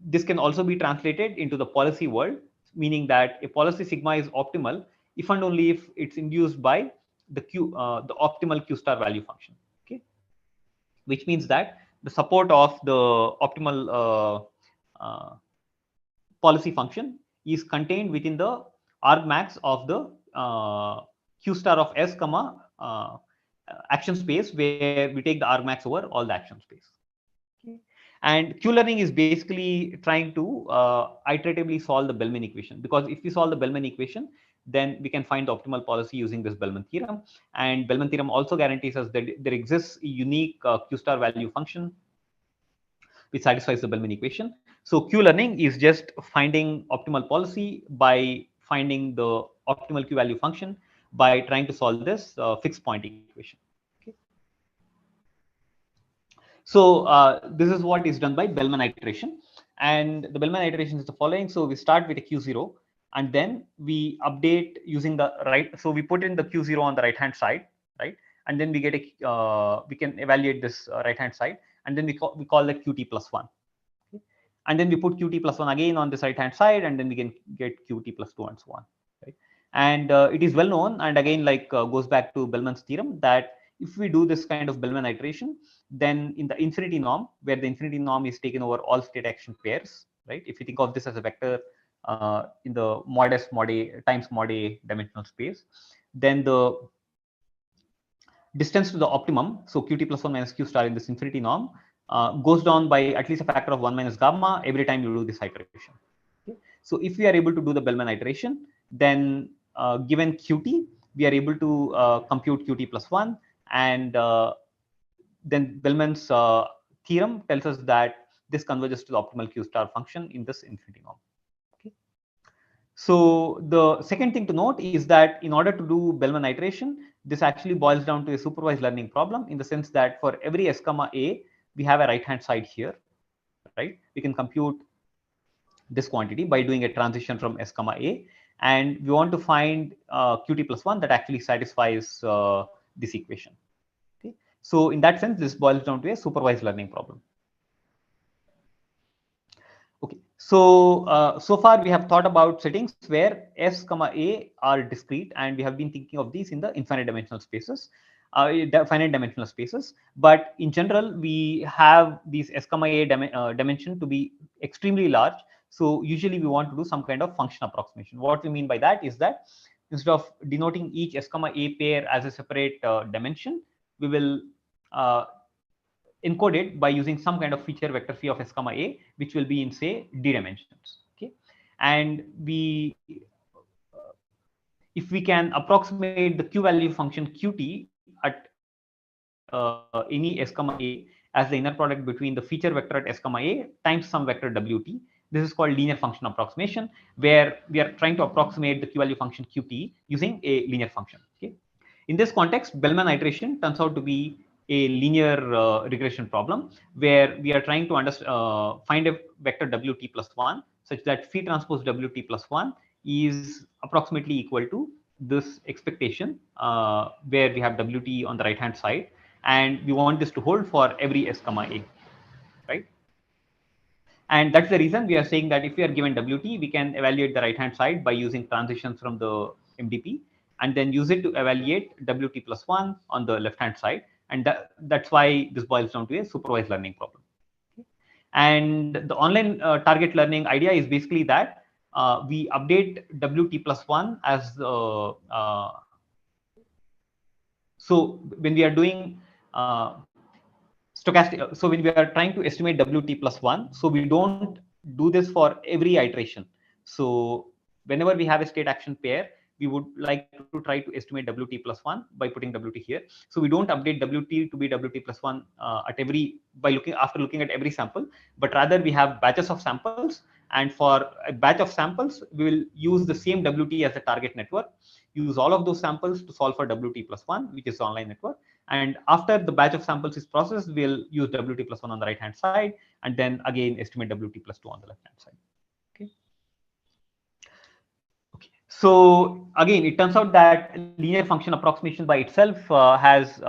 this can also be translated into the policy world, meaning that a policy sigma is optimal if and only if it's induced by the the optimal Q star value function. Okay. Which means that the support of the optimal policy function is contained within the argmax of the Q star of S comma action space, where we take the argmax over all the action space. Okay. And Q-learning is basically trying to iteratively solve the Bellman equation, because if we solve the Bellman equation, then we can find the optimal policy using this Bellman theorem. And Bellman theorem also guarantees us that there exists a unique Q star value function which satisfies the Bellman equation. So Q-learning is just finding optimal policy by finding the optimal Q value function by trying to solve this fixed point equation. Okay. So this is what is done by Bellman iteration. And the Bellman iteration is the following. So we start with a Q0 and then we update using the right. So we put in the Q0 on the right hand side, right? And then we get a, we can evaluate this right hand side, and then we call that Qt plus 1. Okay. And then we put Qt plus 1 again on this right hand side, and then we can get Qt plus 2 and so on. Right? And it is well known, and again, like goes back to Bellman's theorem, that if we do this kind of Bellman iteration, then in the infinity norm, where the infinity norm is taken over all state action pairs, right? If you think of this as a vector in the mod S mod A times mod A dimensional space, then the distance to the optimum, so Qt plus 1 minus Q star in this infinity norm, goes down by at least a factor of 1 minus gamma every time you do this iteration. Okay. So if we are able to do the Bellman iteration, then given Qt, we are able to compute Qt plus 1, and then Bellman's theorem tells us that this converges to the optimal Q star function in this infinity norm. Okay. So the second thing to note is that in order to do Bellman iteration, this actually boils down to a supervised learning problem, in the sense that for every S comma A, we have a right hand side here, right? We can compute this quantity by doing a transition from S comma A. and we want to find qt plus 1 that actually satisfies this equation. Okay, so in that sense, this boils down to a supervised learning problem. Okay, so so far we have thought about settings where s comma a are discrete, and we have been thinking of these in the finite dimensional spaces. But in general, we have these s comma a dimension to be extremely large. So usually we want to do some kind of function approximation. What we mean by that is that instead of denoting each s comma a pair as a separate dimension, we will encode it by using some kind of feature vector phi of s comma a, which will be in, say, d dimensions. Okay, and we if we can approximate the q value function qt at any s comma a as the inner product between the feature vector at s comma a times some vector wt. This is called linear function approximation, where we are trying to approximate the q value function qt using a linear function. Okay, in this context, Bellman iteration turns out to be a linear regression problem, where we are trying to find a vector wt plus 1 such that phi transpose wt plus 1 is approximately equal to this expectation, where we have wt on the right hand side, and we want this to hold for every s comma a, right? And that's the reason we are saying that if we are given wt, we can evaluate the right hand side by using transitions from the MDP, and then use it to evaluate wt plus 1 on the left hand side. And that's why this boils down to a supervised learning problem. Okay. And the online target learning idea is basically that we update wt plus 1 as so when we are doing stochastic, so when we are trying to estimate wt plus 1, so we don't do this for every iteration. So whenever we have a state action pair, we would like to try to estimate wt plus 1 by putting wt here. So we don't update wt to be wt plus 1 at every after looking at every sample, but rather we have batches of samples, and for a batch of samples we will use the same wt as the target network, use all of those samples to solve for wt plus 1, which is the online network. And after the batch of samples is processed, we'll use wt plus 1 on the right hand side, and then again estimate wt plus 2 on the left hand side. Okay. Okay. So again, it turns out that linear function approximation by itself has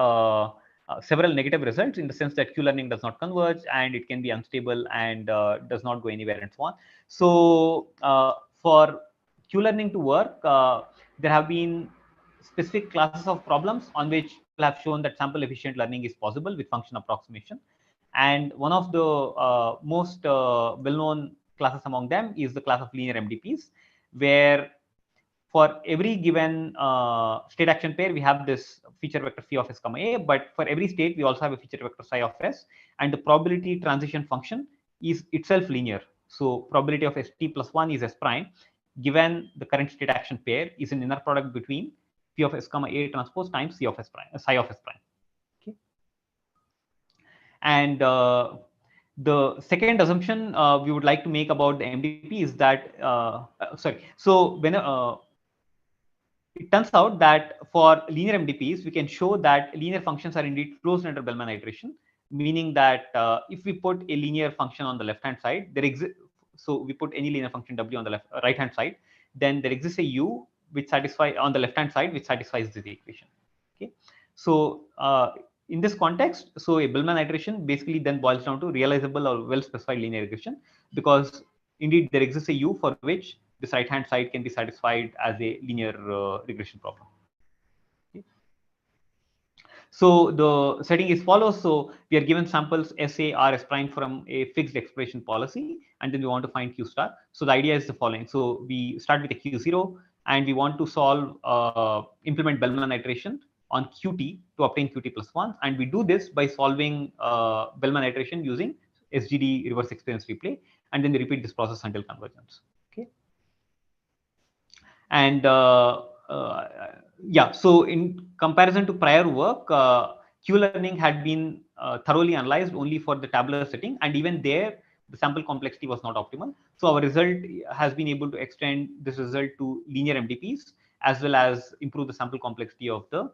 several negative results, in the sense that q-learning does not converge, and it can be unstable and does not go anywhere, and so on. So for q-learning to work, there have been specific classes of problems on which people have shown that sample efficient learning is possible with function approximation. And one of the most well-known classes among them is the class of linear MDPs, where for every given state action pair, we have this feature vector phi of s comma a, but for every state, we also have a feature vector psi of s, and the probability transition function is itself linear. So probability of st plus 1 is s prime, given the current state action pair is an inner product between phi of s comma a transpose times c of s prime, psi of s prime. Okay. And the second assumption we would like to make about the MDP is that so when it turns out that for linear MDPs, we can show that linear functions are indeed closed under Bellman iteration, meaning that if we put a linear function on the left hand side, there exists. So we put any linear function w on the right hand side, then there exists a u which satisfies on the left hand side, which satisfies this equation. Okay. So in this context, so a Bellman iteration basically then boils down to realizable or well specified linear regression, because indeed there exists a u for which this right hand side can be satisfied as a linear regression problem. Okay. So the setting is follows. So we are given samples SA, R, S prime from a fixed expression policy, and then we want to find Q star. So the idea is the following. So we start with a Q0, and we want to solve, implement Bellman iteration on Qt to obtain Qt plus 1. And we do this by solving Bellman iteration using SGD reverse experience replay, and then we repeat this process until convergence. Okay. And yeah, so in comparison to prior work, q-learning had been thoroughly analyzed only for the tabular setting, and even there the sample complexity was not optimal. So our result has been able to extend this result to linear MDPs, as well as improve the sample complexity of the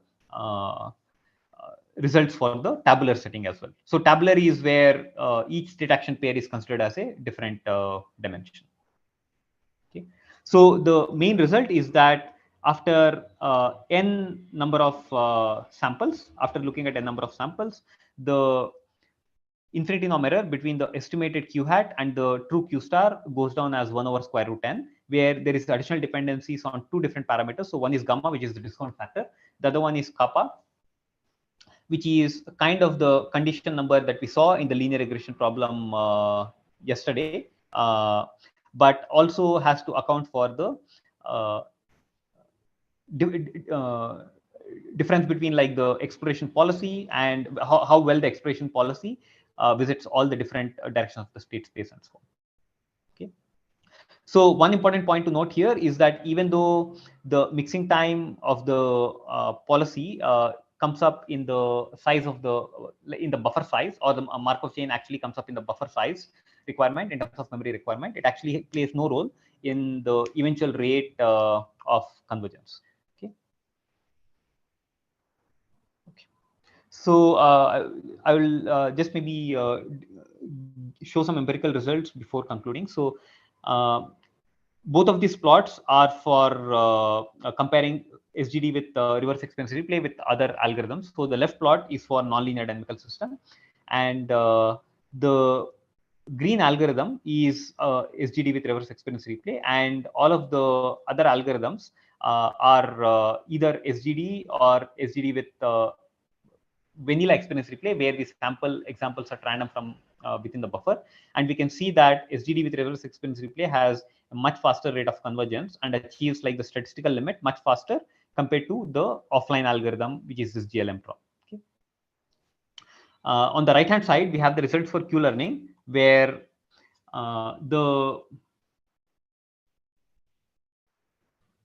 results for the tabular setting as well. So tabular is where each state action pair is considered as a different dimension. Okay. So the main result is that after n number of samples, after looking at n number of samples, the infinity norm error between the estimated q hat and the true q star goes down as 1 over square root n, where there is additional dependencies on two different parameters. So one is gamma, which is the discount factor. The other one is kappa, which is kind of the condition number that we saw in the linear regression problem yesterday, but also has to account for the uh, difference between like the exploration policy and how well the exploration policy visits all the different directions of the state space and so on. Okay. So one important point to note here is that even though the mixing time of the policy comes up in the size of in the buffer size, or the Markov chain actually comes up in the buffer size requirement in terms of memory requirement, it actually plays no role in the eventual rate of convergence. So I will just maybe show some empirical results before concluding. So both of these plots are for comparing SGD with reverse experience replay with other algorithms. So the left plot is for nonlinear dynamical system, and the green algorithm is SGD with reverse experience replay, and all of the other algorithms are either SGD or SGD with vanilla experience replay, where the sample examples are random from within the buffer. And we can see that SGD with reverse experience replay has a much faster rate of convergence and achieves like the statistical limit much faster compared to the offline algorithm, which is this GLM prop. Okay. On the right hand side, we have the results for Q learning, where the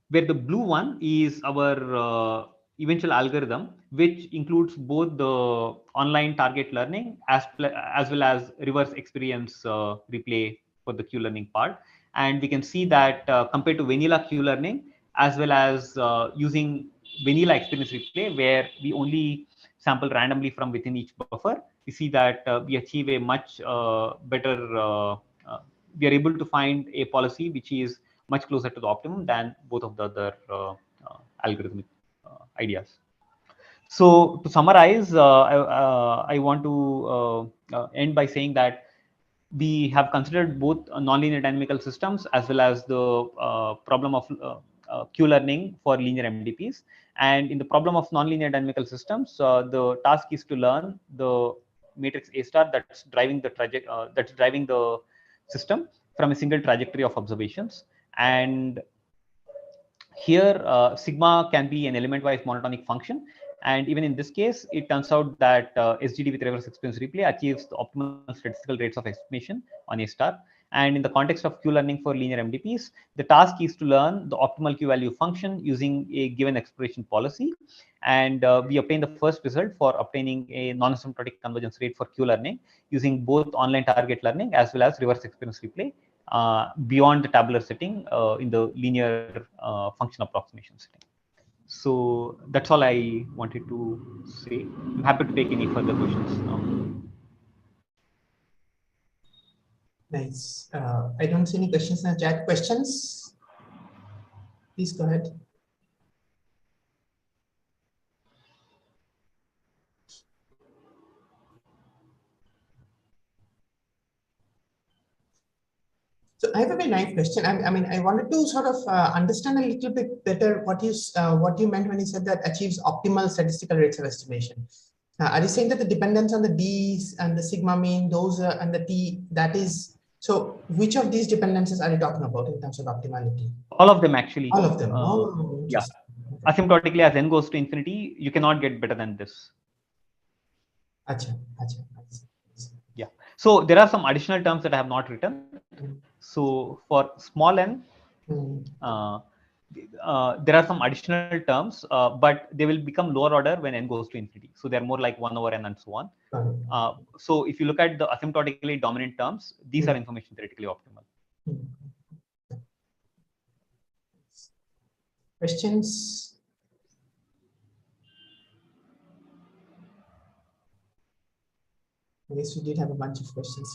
blue one is our eventual algorithm, which includes both the online target learning as well as reverse experience replay for the Q learning part. And we can see that compared to vanilla Q learning, as well as using vanilla experience replay, where we only sample randomly from within each buffer, we see that we achieve a much better, we are able to find a policy which is much closer to the optimum than both of the other algorithmic ideas. So to summarize, I want to end by saying that we have considered both nonlinear dynamical systems as well as the problem of Q learning for linear MDPs. And in the problem of nonlinear dynamical systems, the task is to learn the matrix A star that's driving the system from a single trajectory of observations. And here sigma can be an element-wise monotonic function. And even in this case, it turns out that SGD with reverse experience replay achieves the optimal statistical rates of estimation on A star. And in the context of Q learning for linear MDPs, the task is to learn the optimal Q value function using a given exploration policy. And we obtain the first result for obtaining a non-asymptotic convergence rate for Q learning using both online target learning as well as reverse experience replay beyond the tabular setting in the linear function approximation setting. So that's all I wanted to say. I'm happy to take any further questions now. Nice. I don't see any questions in the chat. Questions? Please go ahead. So I have a very nice question. I mean, I wanted to sort of understand a little bit better what you meant when you said that achieves optimal statistical rates of estimation. Are you saying that the dependence on the D's and the sigma mean, those and the T, that is, so which of these dependencies are you talking about in terms of optimality? All of them actually. All of them. Oh, yeah. Okay. Asymptotically, as n goes to infinity, you cannot get better than this. Achha. Yeah. So there are some additional terms that I have not written. So for small n, there are some additional terms, but they will become lower order when n goes to infinity. So they're more like 1 over n and so on. So if you look at the asymptotically dominant terms, these are information theoretically optimal. Questions? I guess we did have a bunch of questions.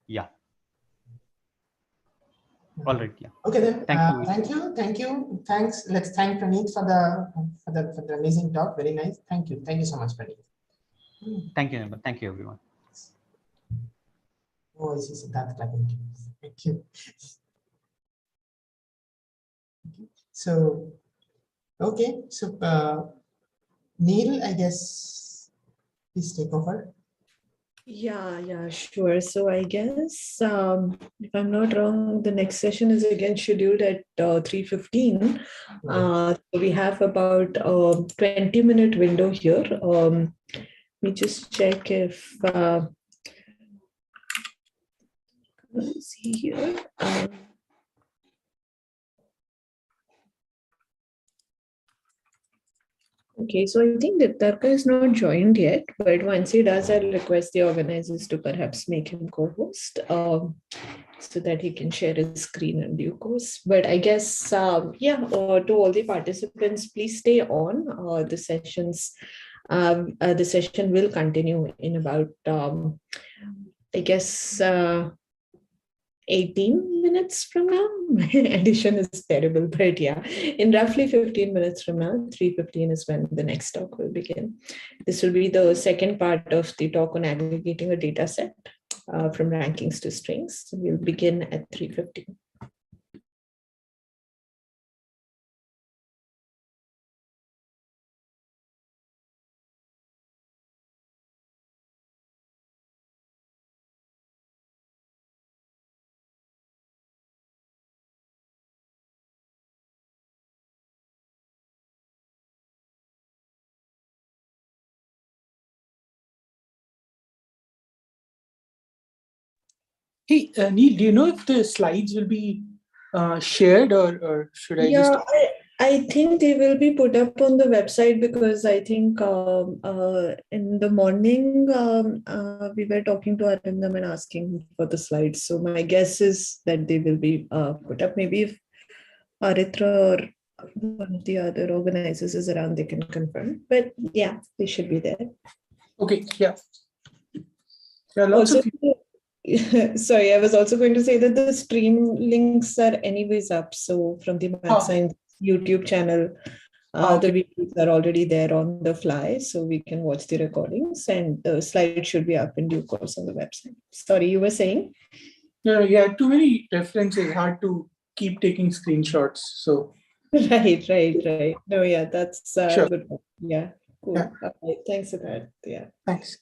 Yeah. All right. Yeah. Okay then. Thank you. Thank you. Thanks. Let's thank Praneeth for the amazing talk. Very nice. Thank you. Thank you so much, Praneeth. Thank you, Anirban. Thank you, everyone. Oh, I see Siddharth clapping. Thank you. So, okay. So, Neil, I guess, please take over. Yeah, sure. So I guess, if I'm not wrong, the next session is again scheduled at 3:15. We have about a 20-minute window here. Let me just check if, let's see here. Okay, so I think that Tarka is not joined yet, but once he does, I'll request the organizers to perhaps make him co-host so that he can share his screen in due course. But I guess, to all the participants, please stay on. The session will continue in about, I guess, 18 minutes from now. My addition is terrible, but yeah, in roughly 15 minutes from now, 3:15 is when the next talk will begin. This will be the second part of the talk on aggregating a data set from rankings to strings. So we'll begin at 3:15. Hey, Neil, do you know if the slides will be shared or should I just? I think they will be put up on the website because I think in the morning we were talking to Arindam and asking for the slides. So my guess is that they will be put up. Maybe if Aritra or one of the other organizers is around, they can confirm. But yeah, they should be there. Okay, yeah. Yeah, lots Also, of people. sorry, I was also going to say that the stream links are anyways up. So from the Math Science YouTube channel, the videos are already there on the fly, so we can watch the recordings, and the slides should be up in due course on the website. Sorry, you were saying? No, yeah, too many references, hard to keep taking screenshots. So Right. No, yeah, that's sure. good. Yeah, cool. Yeah. Right. Thanks for that. Yeah. Thanks.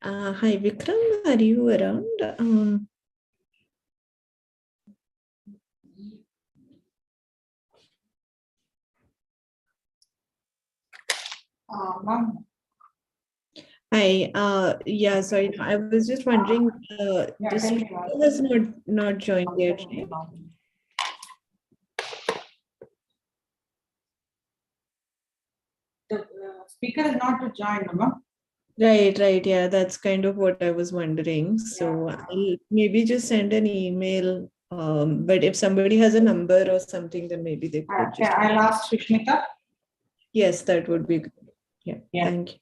Hi, Vikram, are you around? Ma'am, Hi, yeah, sorry, I was just wondering, yeah, the tell me, speaker ma'am. has not joined yet, right? The speaker is not to join, ma'am. Right, yeah, that's kind of what I was wondering. So I'll maybe just send an email. But if somebody has a number or something, then maybe they could just. I'll ask Sushmita. Yes, that would be good. Yeah, Yeah. thank you.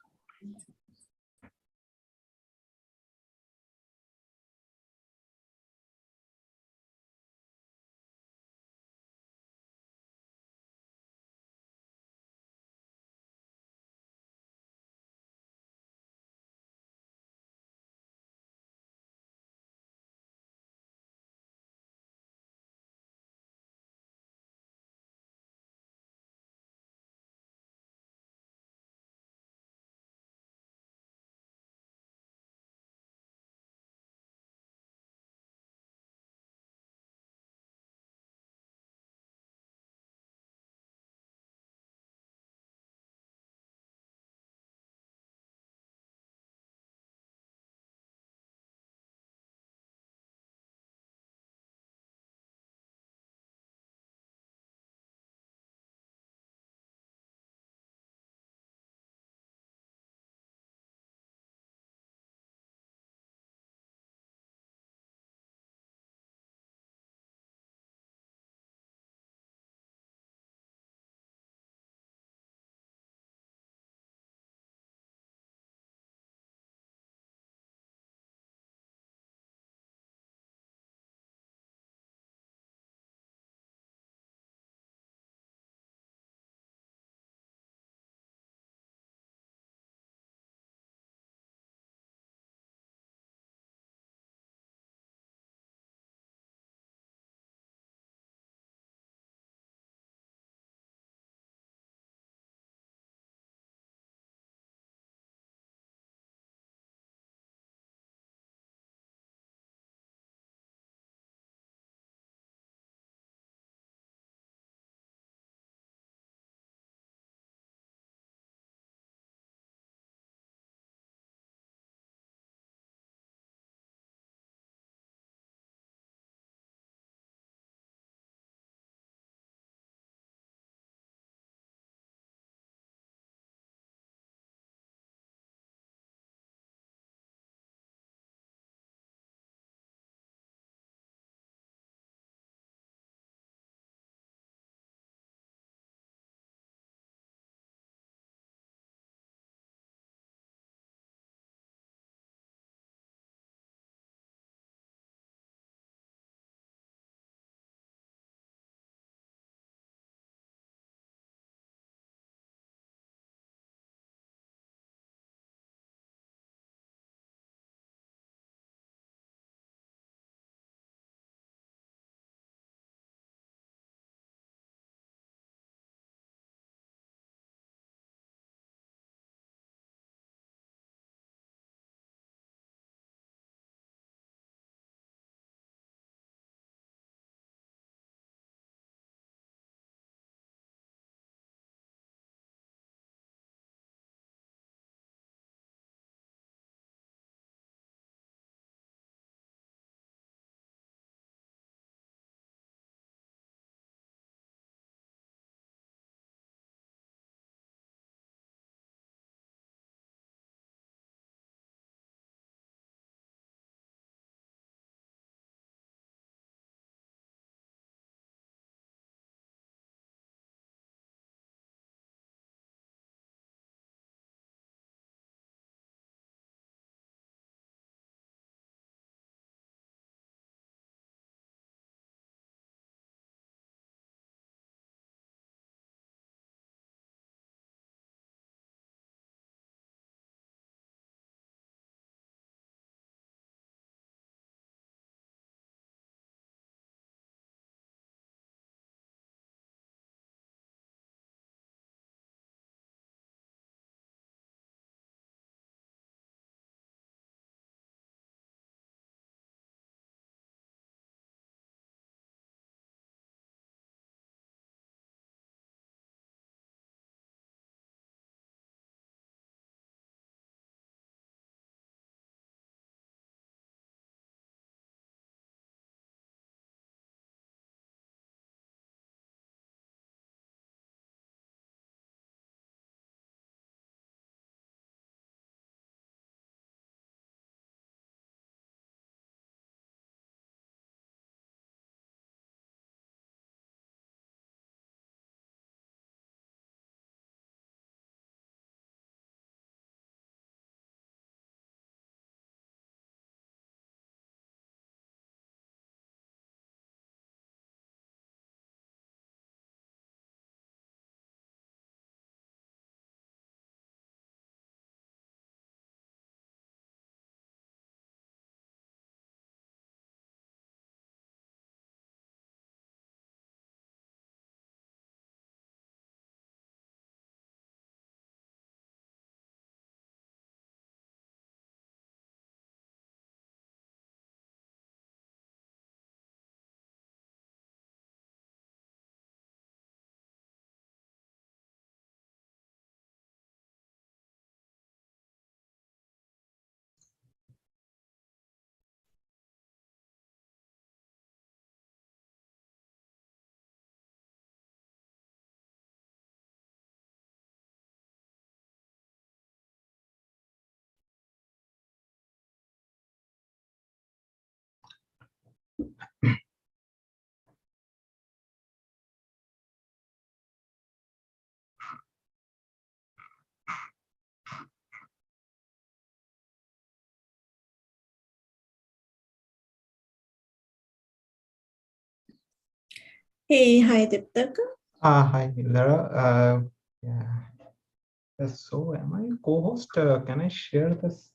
Hey, hi, Diptaka. Hi, Lara. Yeah. So, am I co-host? Can I share this?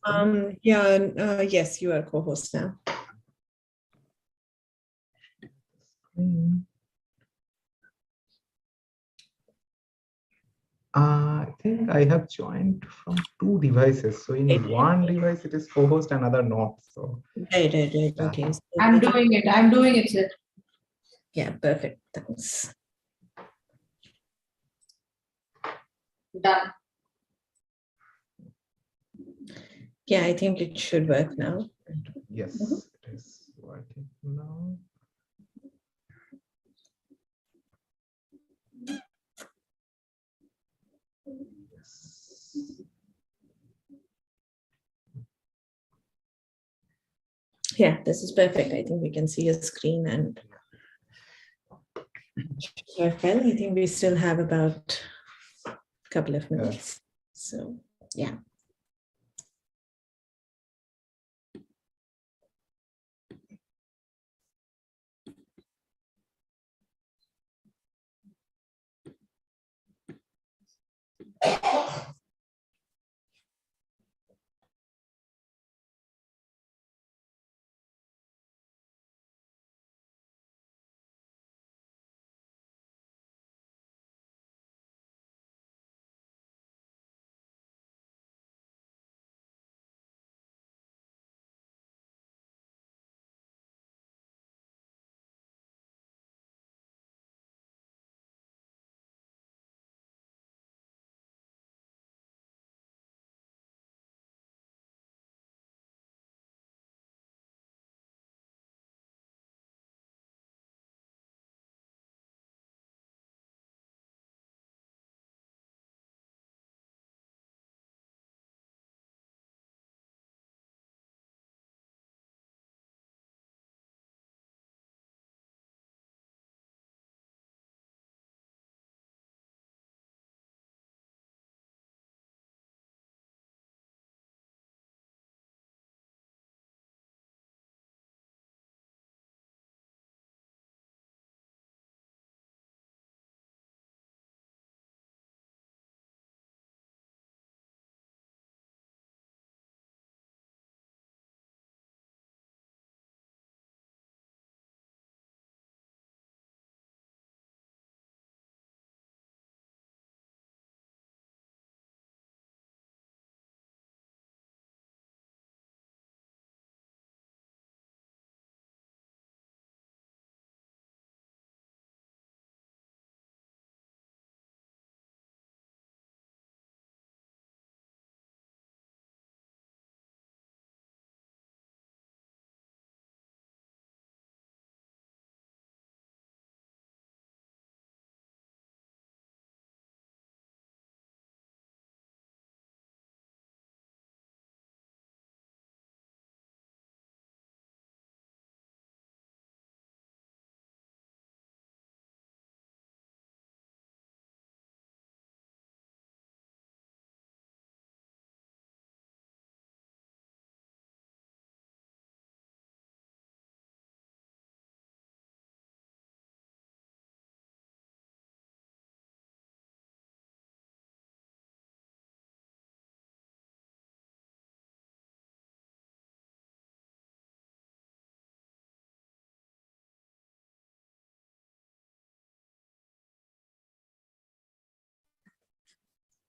Yes, you are co-host now. I think I have joined from two devices. So, in one device, it is co-host, another not. So, Right. Okay. So I'm doing it, sir. Yeah, perfect. Thanks. Done. Yeah, I think it should work now. yes, Mhm. it is working now. Yes. Yeah, this is perfect. I think we can see a screen and work well. I think we still have about a couple of minutes. So, yeah.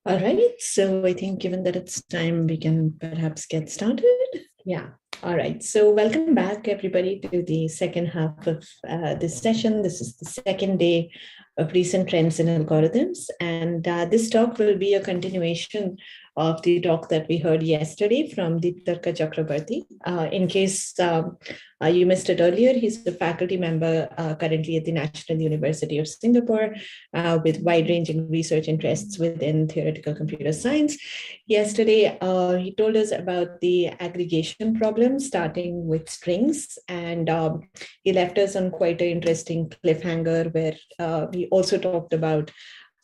All right. So I think given that it's time, we can perhaps get started. Yeah. All right. So welcome back, everybody, to the second half of this session. This is the second day of recent trends in algorithms. And this talk will be a continuation of the talk that we heard yesterday from Deeptarka Chakrabarti. In case you missed it earlier, he's a faculty member currently at the National University of Singapore with wide-ranging research interests within theoretical computer science. Yesterday, he told us about the aggregation problem starting with strings, and he left us on quite an interesting cliffhanger where we also talked about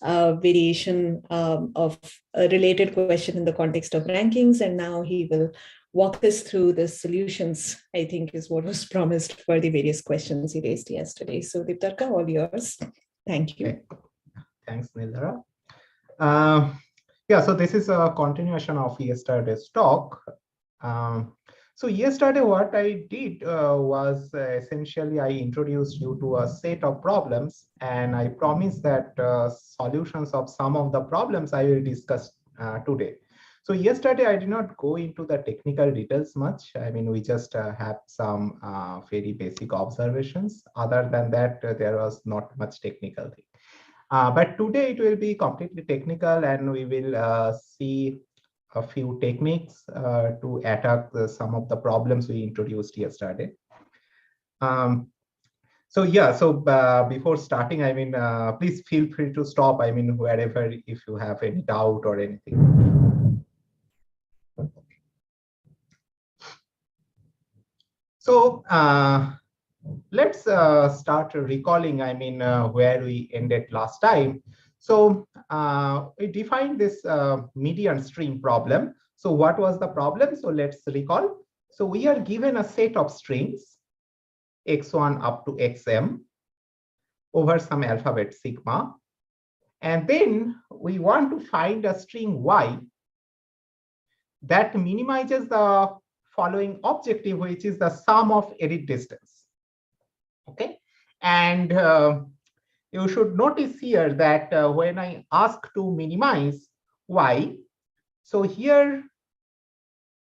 variation of a related question in the context of rankings, and now he will walk us through the solutions, I think is what was promised for the various questions you raised yesterday. So Diptarka, all yours. Thank you. Okay. Thanks, Nildara. Yeah, so this is a continuation of yesterday's talk. So yesterday what I did was essentially I introduced you to a set of problems, and I promised that solutions of some of the problems I will discuss today. So yesterday I did not go into the technical details much. I mean, we just have some very basic observations. Other than that, there was not much technical thing. But today it will be completely technical, and we will see a few techniques to attack some of the problems we introduced yesterday. So yeah, so before starting, I mean, please feel free to stop, I mean, wherever, if you have any doubt or anything. So let's start recalling, I mean, where we ended last time. So we defined this median string problem. So what was the problem? So let's recall. So we are given a set of strings, x1 up to xm, over some alphabet sigma. And then we want to find a string y that minimizes the following objective, which is the sum of edit distance. Okay, and you should notice here that when I ask to minimize y, so here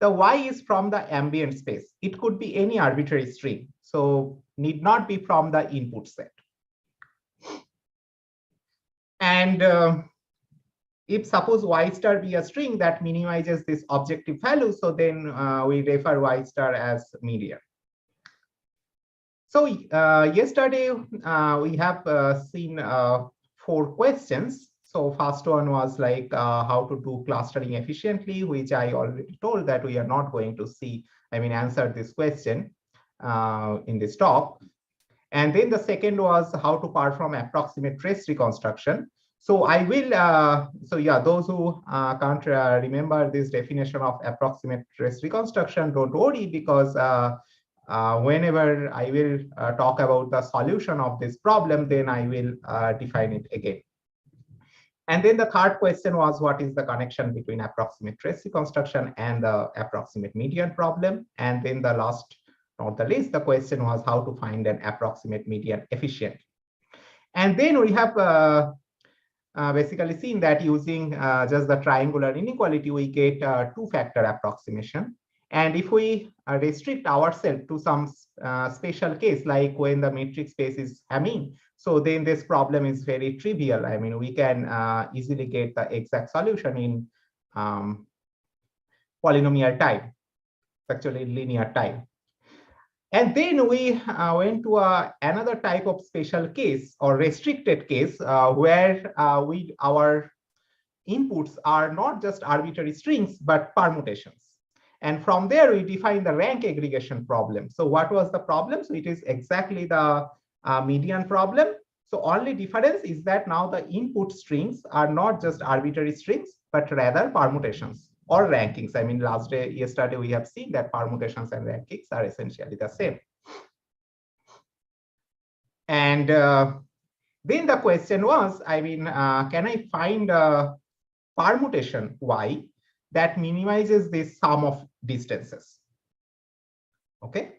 the y is from the ambient space. It could be any arbitrary string, so need not be from the input set. And if suppose y star be a string that minimizes this objective value, so then we refer y star as median. So yesterday we have seen 4 questions. So first one was like how to do clustering efficiently, which I already told that we are not going to see, I mean, answer this question in this talk. And then the second was how to perform approximate trace reconstruction. So I will, so yeah, those who can't remember this definition of approximate trace reconstruction, don't worry, because whenever I will talk about the solution of this problem, then I will define it again. And then the third question was, what is the connection between approximate trace reconstruction and the approximate median problem? And then the last, not the least, the question was how to find an approximate median efficient. And then we have basically seen that using just the triangular inequality, we get a 2-factor approximation. And if we restrict ourselves to some special case, like when the metric space is Hamming, so then this problem is very trivial. I mean, we can easily get the exact solution in polynomial time, actually linear time. And then we went to another type of special case or restricted case where our inputs are not just arbitrary strings, but permutations. And from there, we define the rank aggregation problem. So what was the problem? So it is exactly the median problem. So only difference is that now the input strings are not just arbitrary strings, but rather permutations or rankings. I mean, yesterday we have seen that permutations and rankings are essentially the same. And then the question was, I mean, can I find a permutation y that minimizes the sum of distances? Okay.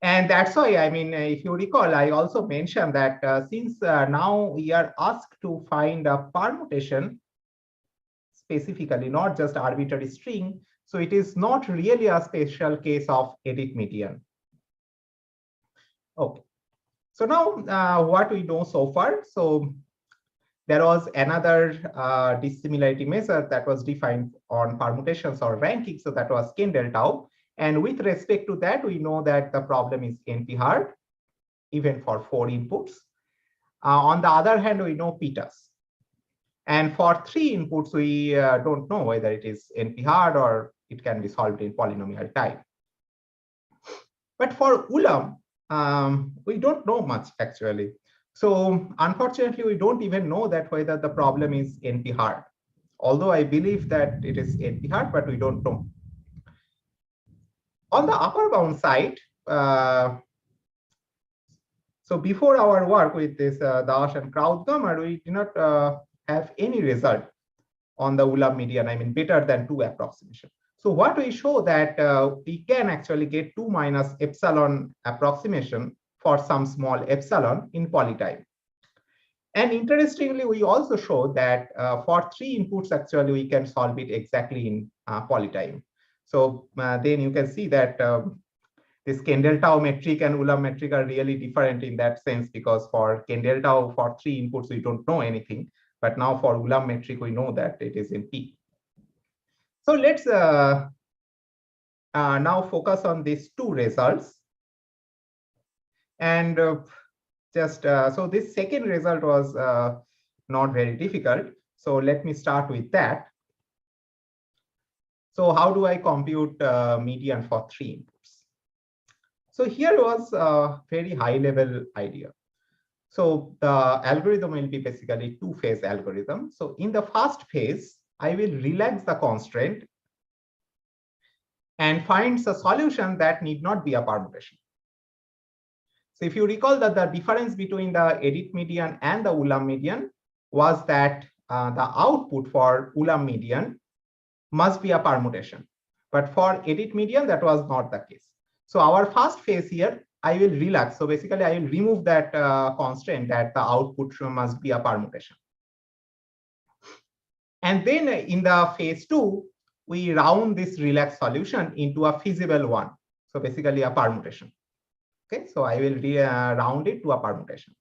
And that's why, I mean, if you recall, I also mentioned that since now we are asked to find a permutation, specifically not just arbitrary string, so it is not really a special case of edit median. Okay. So now what we know so far. So there was another dissimilarity measure that was defined on permutations or rankings. So that was Kendall tau. And with respect to that, we know that the problem is NP-hard, even for 4 inputs. On the other hand, we know pitas. And for 3 inputs, we don't know whether it is NP-hard or it can be solved in polynomial time. But for Ulam, we don't know much actually. So unfortunately, we don't even know that whether the problem is NP-hard. Although I believe that it is NP-hard, but we don't know. on the upper bound side, so before our work with this Dash and Krautgammer, we did not have any result on the Ulam median, I mean, better than 2 approximation. So what we show that we can actually get 2 minus epsilon approximation for some small epsilon in polytime. And interestingly, we also show that for 3 inputs, actually, we can solve it exactly in polytime. So then you can see that this Kendall-Tau metric and Ulam metric are really different in that sense, because for Kendall-Tau, for 3 inputs, we don't know anything. But now for Ulam metric, we know that it is in P. So let's now focus on these 2 results. And so this second result was not very difficult. So let me start with that. So how do I compute median for 3 inputs? So here was a very high level idea. So the algorithm will be basically 2-phase algorithm. So in the first phase, I will relax the constraint and finds a solution that need not be a permutation. So if you recall that the difference between the edit median and the Ulam median was that the output for Ulam median must be a permutation. But for edit median, that was not the case. So our first phase here, I will relax. So basically, I will remove that constraint that the output must be a permutation. And then in the phase 2, we round this relaxed solution into a feasible one. So basically a permutation. Okay, so I will round it to a permutation.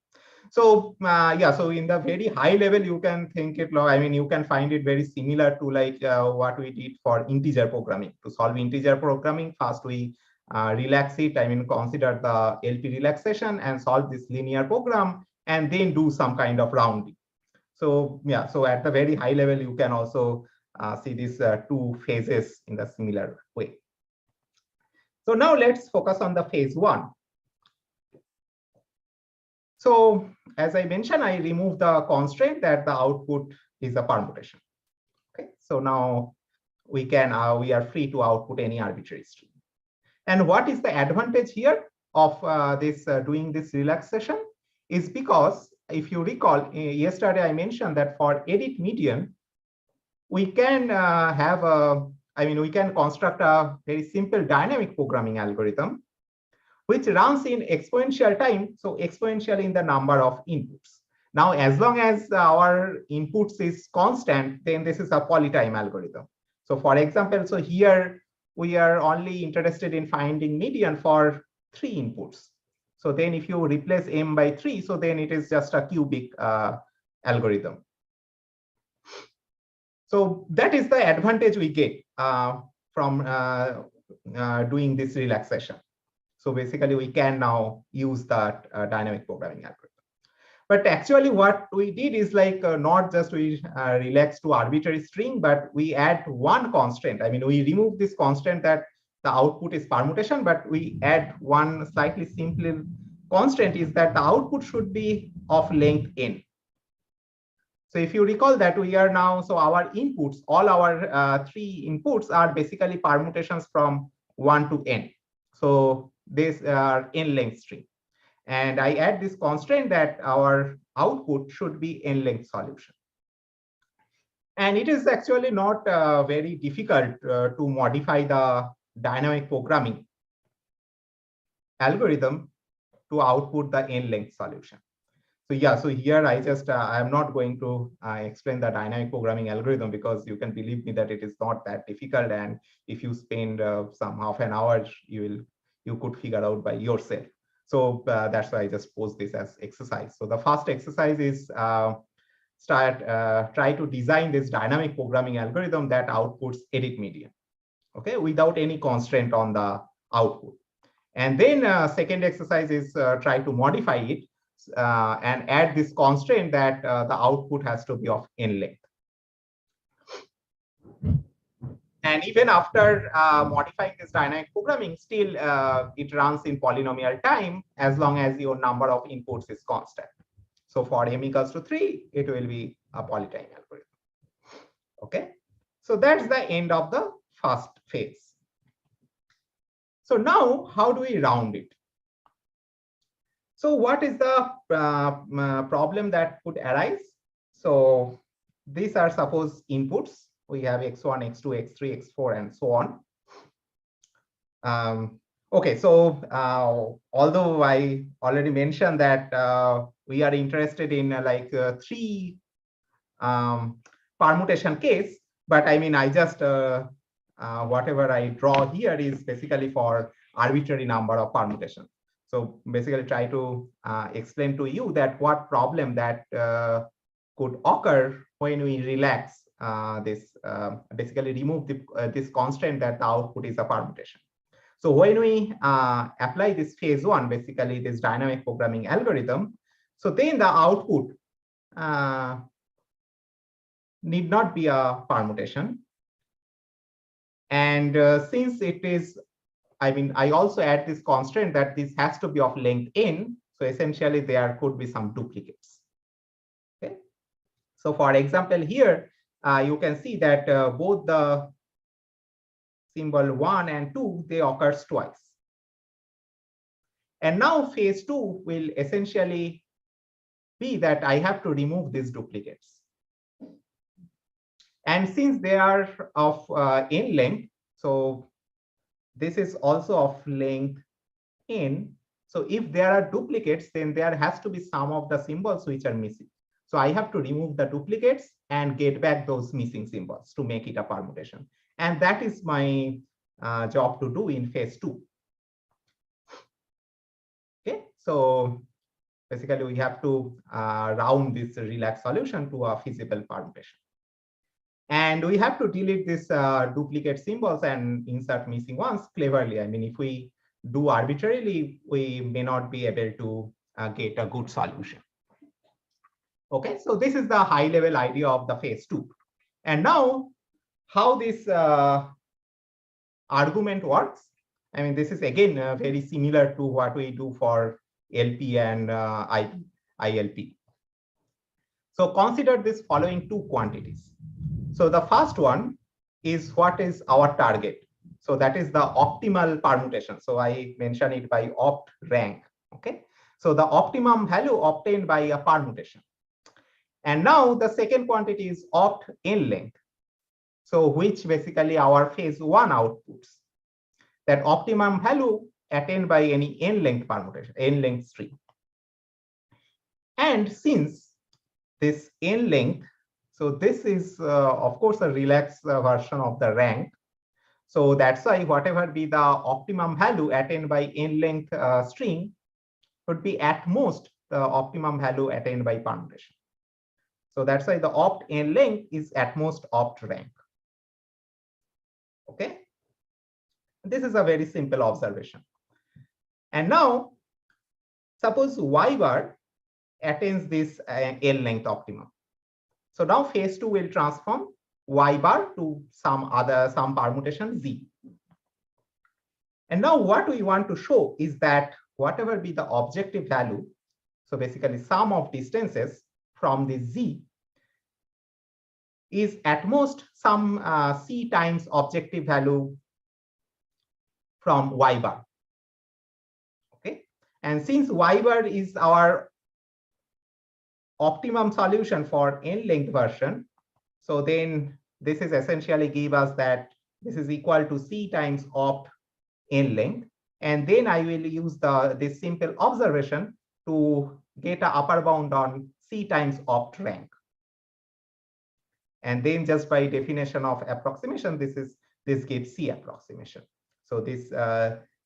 So yeah, so in the very high level, you can think it, I mean, you can find it very similar to like what we did for integer programming. To solve integer programming, first we relax it, I mean, consider the LP relaxation and solve this linear program and then do some kind of rounding. So yeah, so at the very high level, you can also see these 2 phases in the similar way. So now let's focus on the phase 1. So as I mentioned, I remove the constraint that the output is a permutation. Okay, so now we can we are free to output any arbitrary string. And what is the advantage here of this doing this relaxation is because if you recall, yesterday I mentioned that for edit median, we can have a, I mean, we can construct a very simple dynamic programming algorithm which runs in exponential time, so exponential in the number of inputs. Now, as long as our inputs is constant, then this is a polytime algorithm. So for example, so here we are only interested in finding median for 3 inputs. So then if you replace m by 3, so then it is just a cubic algorithm. So that is the advantage we get from doing this relaxation. So basically, we can now use that dynamic programming algorithm. But actually, what we did is like not just we relax to arbitrary string, but we add one constraint. I mean, we remove this constraint that the output is permutation, but we add one slightly simpler constraint is that the output should be of length n. So if you recall that we are now, so our inputs, all our 3 inputs are basically permutations from 1 to n. So these are n length string. And I add this constraint that our output should be n length solution. And it is actually not very difficult to modify the dynamic programming algorithm to output the n length solution. So yeah, so here I just, I'm not going to explain the dynamic programming algorithm because you can believe me that it is not that difficult. And if you spend some half an hour, you could figure out by yourself. So that's why I just post this as exercise. So the first exercise is try to design this dynamic programming algorithm that outputs edit median, okay, without any constraint on the output. And then second exercise is try to modify it and add this constraint that the output has to be of n length. And even after modifying this dynamic programming, still it runs in polynomial time as long as your number of inputs is constant. So for m equals to 3, it will be a polytime algorithm. Okay, so that's the end of the first phase. So now how do we round it? So what is the problem that could arise? So these are suppose inputs. We have x1, x2, x3, x4, and so on. Okay, so although I already mentioned that we are interested in like 3 permutation case, but I mean, I just whatever I draw here is basically for arbitrary number of permutations. So basically try to explain to you that what problem that could occur when we relax this, basically remove this constraint that the output is a permutation. So when we apply this phase 1, basically this dynamic programming algorithm, so then the output need not be a permutation. And since it is, I mean, I also add this constraint that this has to be of length n. So essentially there could be some duplicates. Okay. So for example, here you can see that both the symbol 1 and 2, they occurs twice. And now phase 2 will essentially be that I have to remove these duplicates. And since they are of n length, so this is also of length n. So if there are duplicates, then there has to be some of the symbols which are missing. So I have to remove the duplicates and get back those missing symbols to make it a permutation. And that is my job to do in phase 2. Okay, so basically we have to round this relaxed solution to a feasible permutation. And we have to delete these duplicate symbols and insert missing ones cleverly. I mean, if we do arbitrarily, we may not be able to get a good solution. Okay, so this is the high level idea of the phase 2. And now how this argument works. I mean, this is again very similar to what we do for LP and ILP. So consider this following 2 quantities. So the first one is what is our target. So that is the optimal permutation. So I mention it by opt rank. Okay. So the optimum value obtained by a permutation. And now the second quantity is opt n length. So which basically our phase 1 outputs. That optimum value attained by any n length permutation, n length string. And since this n length, so this is of course a relaxed version of the rank. So that's why whatever be the optimum value attained by n length string would be at most the optimum value attained by permutation. So that's why the opt n length is at most opt rank. Okay. This is a very simple observation. And now suppose y bar attains this n length optimum. So now phase 2 will transform y bar to some permutation z. And now what we want to show is that whatever be the objective value, so basically sum of distances from the z is at most some c times objective value from y bar. Okay, and since y bar is our optimum solution for n length version, so then this is essentially give us that this is equal to c times opt n length, and then I will use this simple observation to get an upper bound on c times opt rank. And then just by definition of approximation, this gives c approximation. So this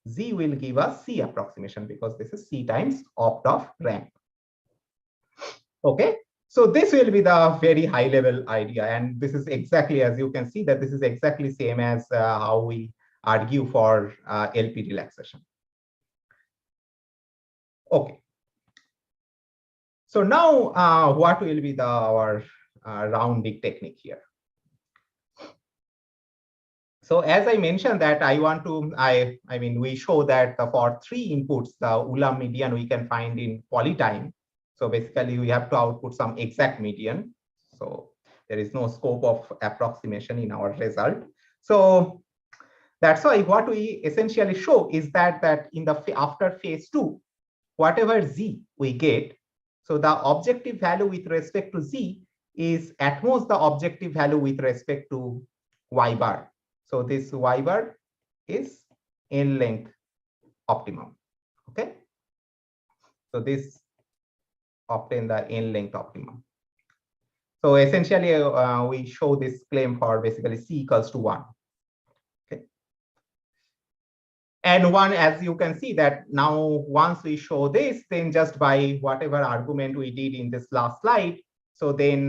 z will give us c approximation because this is c times opt of rank. Okay, so this will be the very high level idea, and this is exactly, as you can see, that this is exactly same as how we argue for LP relaxation. Okay, so now what will be our rounding technique here? So as I mentioned that I want to, I mean, we show that for 3 inputs, the Ulam median we can find in polytime. So basically we have to output some exact median. So there is no scope of approximation in our result. So That's why what we essentially show is that in the after phase 2, whatever z we get, so the objective value with respect to z is at most the objective value with respect to y bar. So this y bar is n length optimum. Okay. So this obtain the n length optimum. So essentially, we show this claim for basically c equals to 1. Okay. And one, as you can see that now once we show this, then just by whatever argument we did in this last slide, so then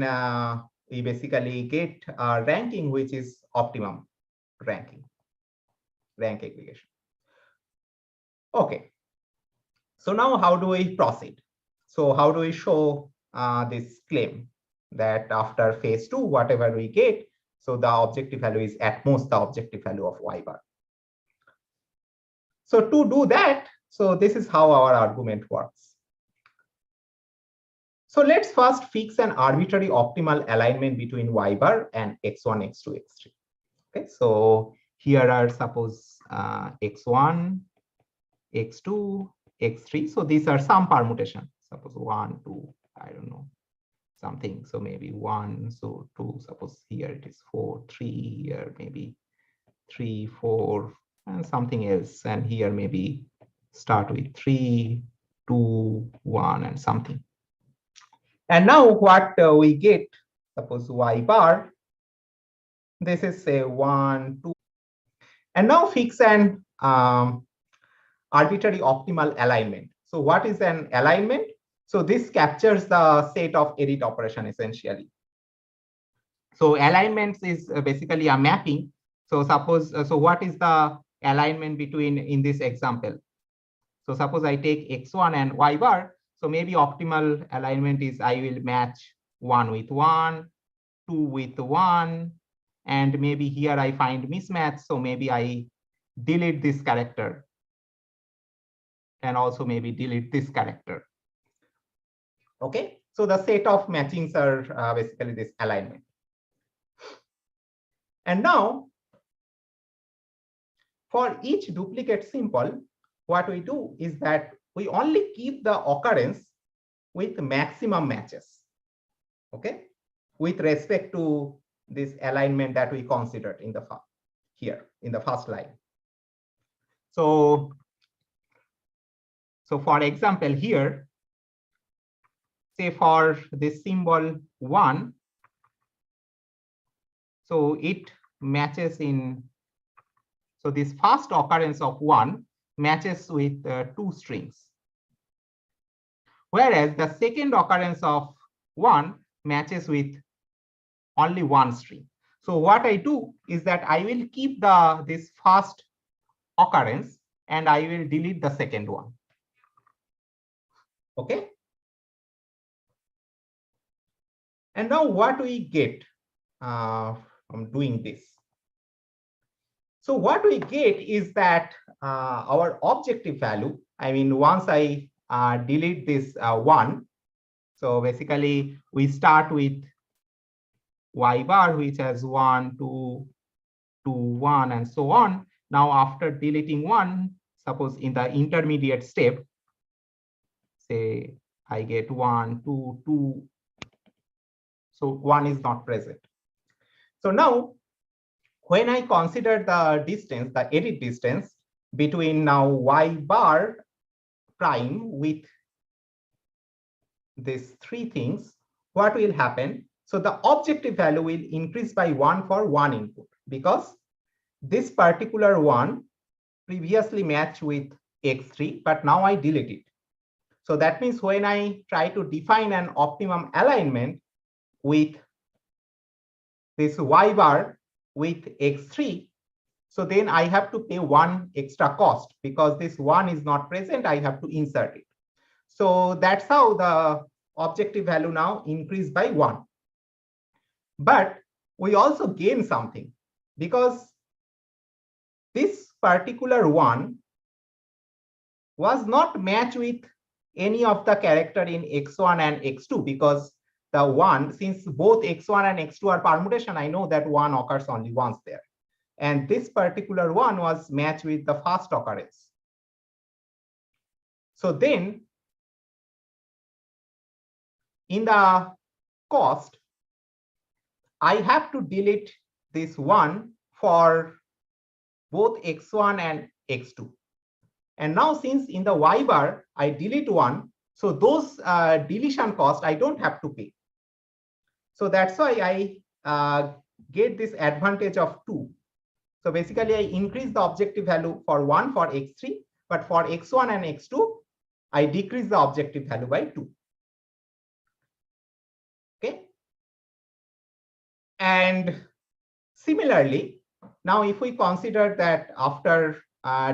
we basically get a ranking which is optimum ranking, rank aggregation. Okay. So now how do we proceed? So how do we show this claim that after phase 2, whatever we get, so the objective value is at most the objective value of y bar. So to do that, so this is how our argument works. So let's first fix an arbitrary optimal alignment between y bar and x1, x2, x3. Okay, so here are suppose x1, x2, x3. So these are some permutation. Suppose 1, 2, I don't know, something. So maybe 1, so 2. Suppose here it is 4, 3. Here maybe 3, 4, and something else. And here maybe start with 3, 2, 1, and something. And now what we get, suppose y bar, this is say 1, 2. And now fix an arbitrary optimal alignment. So what is an alignment? So this captures the set of edit operation essentially. So alignments is basically a mapping. So suppose, so what is the alignment between in this example? So suppose I take x1 and y bar. So maybe optimal alignment is I will match 1 with 1, 2 with 1, and maybe here I find mismatch. So maybe I delete this character and also maybe delete this character. Okay, so the set of matchings are basically this alignment. And now for each duplicate symbol, what we do is that we only keep the occurrence with maximum matches, okay, with respect to this alignment that we considered in the here in the first line. So for example, here, say for this symbol 1, so it matches in, so this first occurrence of 1 matches with 2 strings. Whereas the second occurrence of 1 matches with only 1 string. So what I do is that I will keep this first occurrence and I will delete the second one. Okay. And now what we get from doing this? So what we get is that our objective value, I mean, once I delete this 1, so basically we start with y bar, which has 1, 2, 2, 1, and so on. Now after deleting 1, suppose in the intermediate step, say I get 1, 2, 2. So 1 is not present. So now when I consider the distance, the edit distance between now y bar prime with these 3 things, what will happen? So the objective value will increase by 1 for 1 input, because this particular one previously matched with x3, but now I delete it. So that means when I try to define an optimum alignment with this y bar with x3, so then I have to pay 1 extra cost, because this 1 is not present, I have to insert it. So that's how the objective value now increased by 1. But we also gain something, because this particular one was not matched with any of the character in x1 and x2, because the 1, since both x1 and x2 are permutation, I know that 1 occurs only once there. and this particular one was matched with the first occurrence. So then in the cost, I have to delete this one for both x1 and x2. And now since in the y bar, I delete one, so those deletion cost I don't have to pay. So that's why I get this advantage of 2. So basically I increase the objective value for 1 for x3, but for x1 and x2, I decrease the objective value by 2. Okay. And similarly, now if we consider that after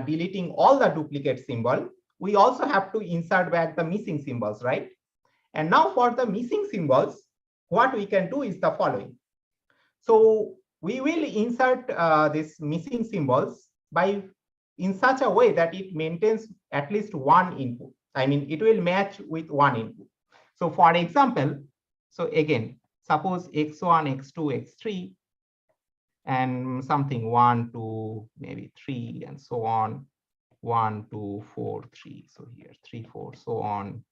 deleting all the duplicate symbol, we also have to insert back the missing symbols, right? And now for the missing symbols, what we can do is the following. So we will insert these missing symbols in such a way that it maintains at least one input. I mean, it will match with one input. So for example, so again, suppose x1, x2, x3, and something 1, 2, maybe 3, and so on. 1, 2, 4, 3. So here 3, 4, so on.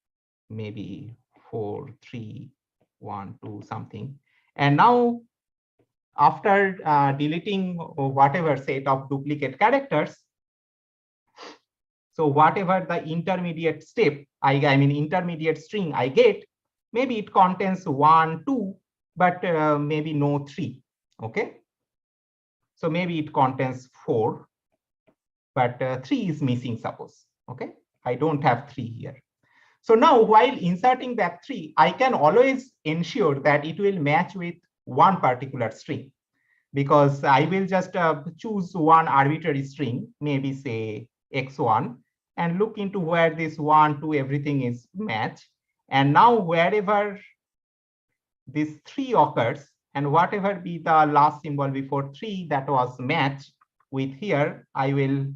Maybe 4, 3, 1, 2, something. And now after deleting whatever set of duplicate characters, so whatever the intermediate step, I mean intermediate string I get, maybe it contains 1, 2, but maybe no 3. Okay. So maybe it contains 4, but 3 is missing, suppose. Okay. I don't have 3 here. So now while inserting back 3, I can always ensure that it will match with one particular string, because I will just choose one arbitrary string, maybe say x1, and look into where this 1, 2, everything is matched. And now wherever this 3 occurs, and whatever be the last symbol before 3 that was matched with here, I will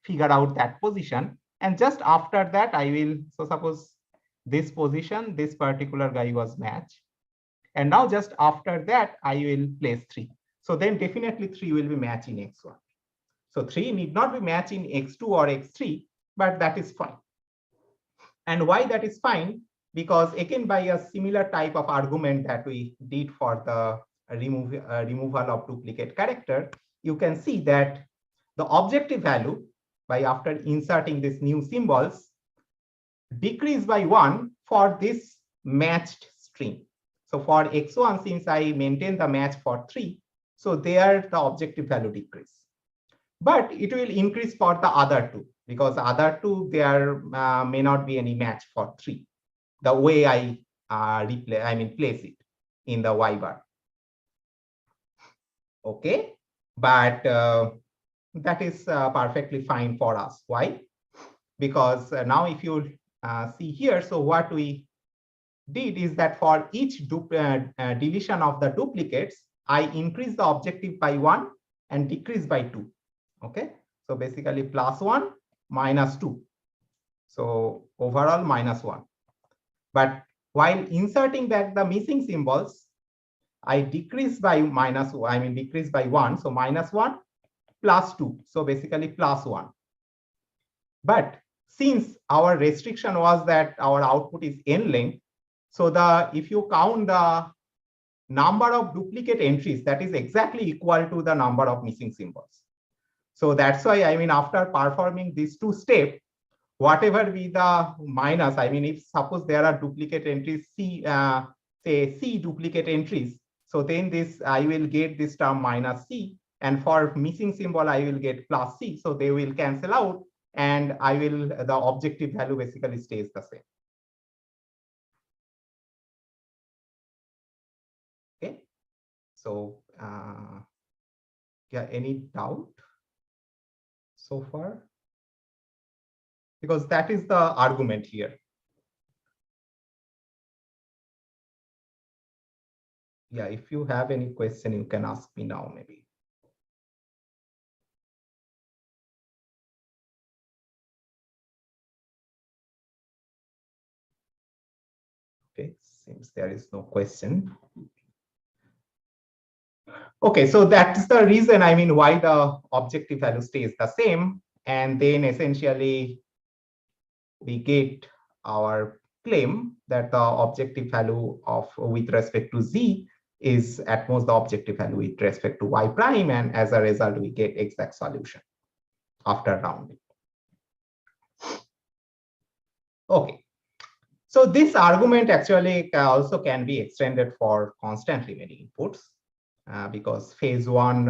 figure out that position. And just after that, I will, so suppose this position, this particular guy was matched. And now just after that, I will place 3. So then definitely 3 will be matched in x1. So 3 need not be matched in x2 or x3, but that is fine. And why that is fine? Because again, by a similar type of argument that we did for the removal of duplicate character, you can see that the objective value, by after inserting these new symbols, decrease by 1 for this matched string. So for x1, since I maintain the match for 3, so there the objective value decrease. But it will increase for the other 2, because other 2 there may not be any match for 3. The way I place it in the y bar. Okay, but that is perfectly fine for us. Why? Because now if you see here, so what we did is that for each deletion of the duplicates, I increase the objective by 1 and decrease by 2. Okay, so basically +1 -2. So overall -1. But while inserting back the missing symbols, I decrease by decrease by 1. So -1 +2. So basically +1. But since our restriction was that our output is n length, so if you count the number of duplicate entries, that is exactly equal to the number of missing symbols. So that's why, after performing these 2 steps, whatever be the minus, if suppose there are duplicate entries, say C duplicate entries, so then this I will get this term -C, and for missing symbol I will get +C, so they will cancel out, and the objective value basically stays the same. Okay, so yeah, any doubt so far? Because that is the argument here. Yeah, if you have any question, you can ask me now, maybe. Okay, seems there is no question. Okay, so that's the reason, I mean, why the objective value stays the same. And then essentially we get our claim that the objective value of with respect to z is at most the objective value with respect to y prime, and as a result we get exact solution after rounding. Okay, so this argument actually also can be extended for constantly many inputs because phase one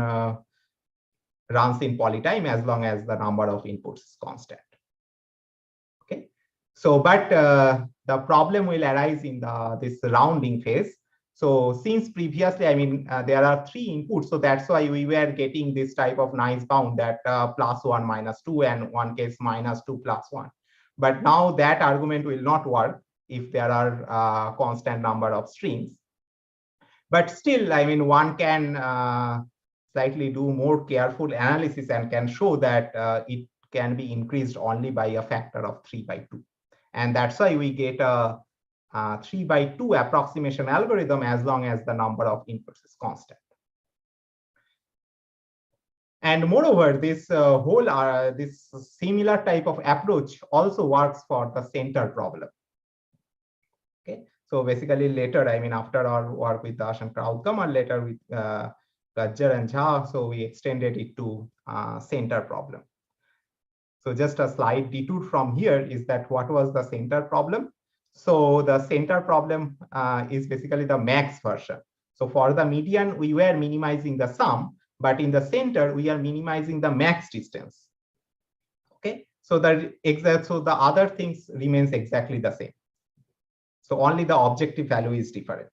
runs in polytime as long as the number of inputs is constant. Okay, so but the problem will arise in this rounding phase. So since previously, I mean, there are 3 inputs, so that's why we were getting this type of nice bound that +1 -2 and one case -2 +1. But now that argument will not work if there are constant number of strings. But still, I mean, one can slightly do more careful analysis and can show that it can be increased only by a factor of 3/2. And that's why we get a 3/2 approximation algorithm as long as the number of inputs is constant. And moreover, this this similar type of approach also works for the center problem. Okay, so basically later, I mean, after our work with Dash and Krautkammer, later with Gajjar and Jha, so we extended it to center problem. So just a slight detour from here is that what was the center problem? So the center problem is basically the max version. So for the median, we were minimizing the sum, but in the center, we are minimizing the max distance. Okay, so the other things remains exactly the same. So only the objective value is different.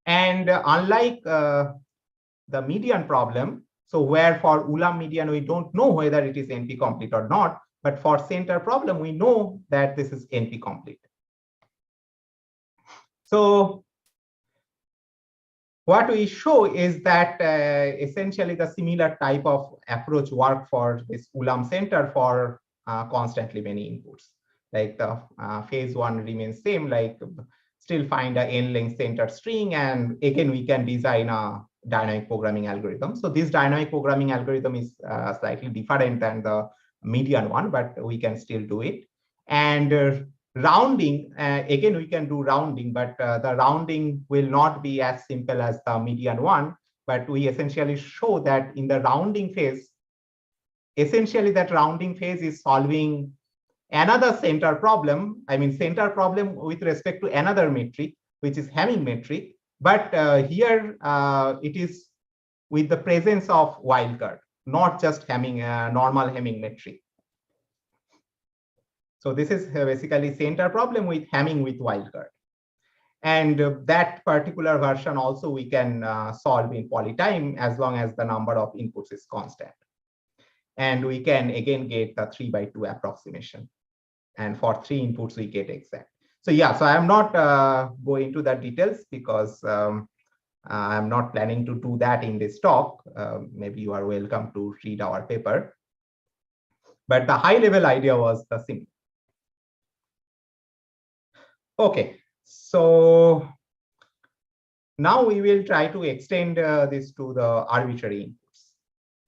And unlike the median problem, so where for Ulam median, we don't know whether it is NP complete or not, but for center problem, we know that this is NP complete. So what we show is that essentially the similar type of approach work for this Ulam center for constantly many inputs. Like the phase one remains same, like still find a n-length center string, and again we can design a dynamic programming algorithm. So this dynamic programming algorithm is slightly different than the median one, but we can still do it. And rounding, again we can do rounding, but the rounding will not be as simple as the median one, but we essentially show that in the rounding phase, essentially that rounding phase is solving another center problem, I mean center problem with respect to another metric, which is Hamming metric, but here it is with the presence of wildcard, not just Hamming, normal Hamming metric. So this is basically center problem with Hamming with wildcard. And that particular version also we can solve in polytime as long as the number of inputs is constant. And we can again get the 3/2 approximation. And for 3 inputs, we get exact. So yeah, so I'm not going into the details because I'm not planning to do that in this talk. Maybe you are welcome to read our paper. But the high level idea was the same. Okay, so now we will try to extend this to the arbitrary inputs.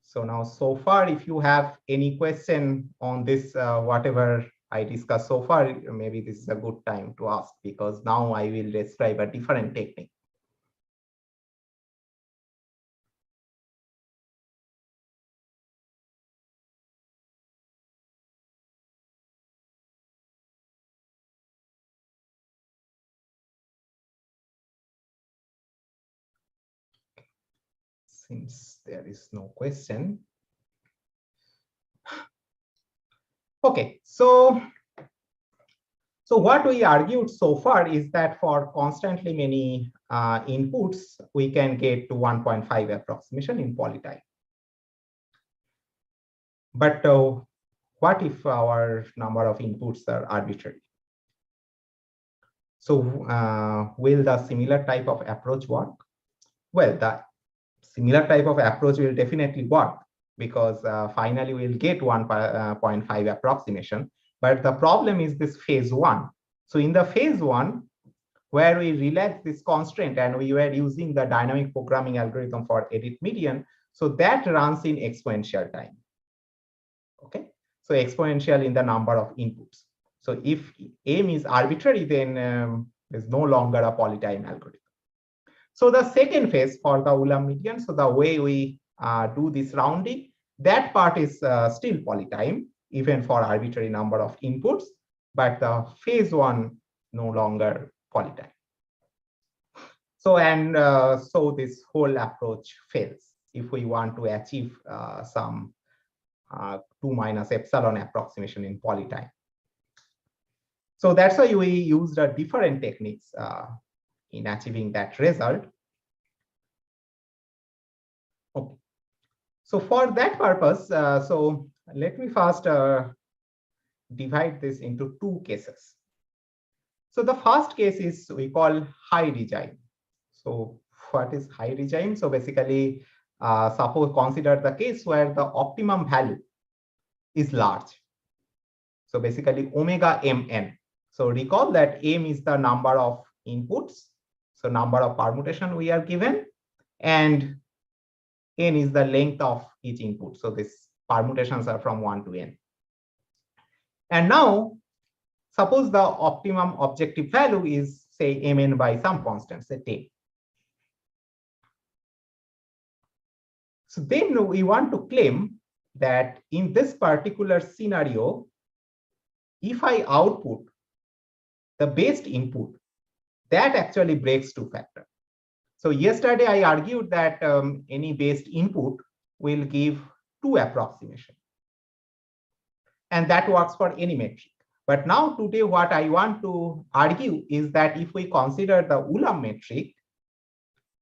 So now, so far, if you have any question on this, whatever I discussed so far, maybe this is a good time to ask, because now I will describe a different technique. Since there is no question. Okay, so what we argued so far is that for constantly many inputs, we can get to 1.5 approximation in polytime. But what if our number of inputs are arbitrary? So will the similar type of approach work? Well, the similar type of approach will definitely work, because finally we'll get 1.5 approximation. But the problem is this phase one. So in the phase one, where we relaxed this constraint and we were using the dynamic programming algorithm for edit median. So that runs in exponential time. Okay, so exponential in the number of inputs. So if M is arbitrary, then there's no longer a polytime algorithm. So the second phase for the Ulam median, so the way we do this rounding, that part is still polytime, even for arbitrary number of inputs, but the phase one no longer polytime. So so this whole approach fails if we want to achieve some 2 minus epsilon approximation in polytime. So that's why we used different techniques in achieving that result. Okay. So for that purpose, so let me first divide this into two cases. So the first case is we call high regime. So what is high regime? So basically, suppose consider the case where the optimum value is large. So basically omega mn. So recall that m is the number of inputs, so number of permutation we are given, and n is the length of each input. So these permutations are from 1 to n. And now, suppose the optimum objective value is, say, mn by some constant, say 10. So then we want to claim that in this particular scenario, if I output the best input, that actually breaks two factor. So yesterday I argued that any based input will give two approximation. And that works for any metric. But now today what I want to argue is that if we consider the Ulam metric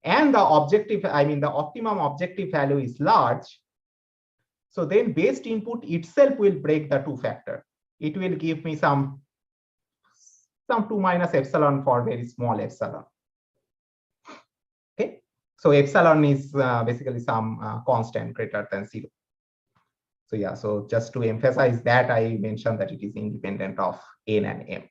and the objective, I mean the optimum objective value is large, so then based input itself will break the two factor. It will give me some 2 minus epsilon for very small epsilon. Okay, so epsilon is basically some constant greater than 0. So yeah, so just to emphasize that, I mentioned that it is independent of n and m.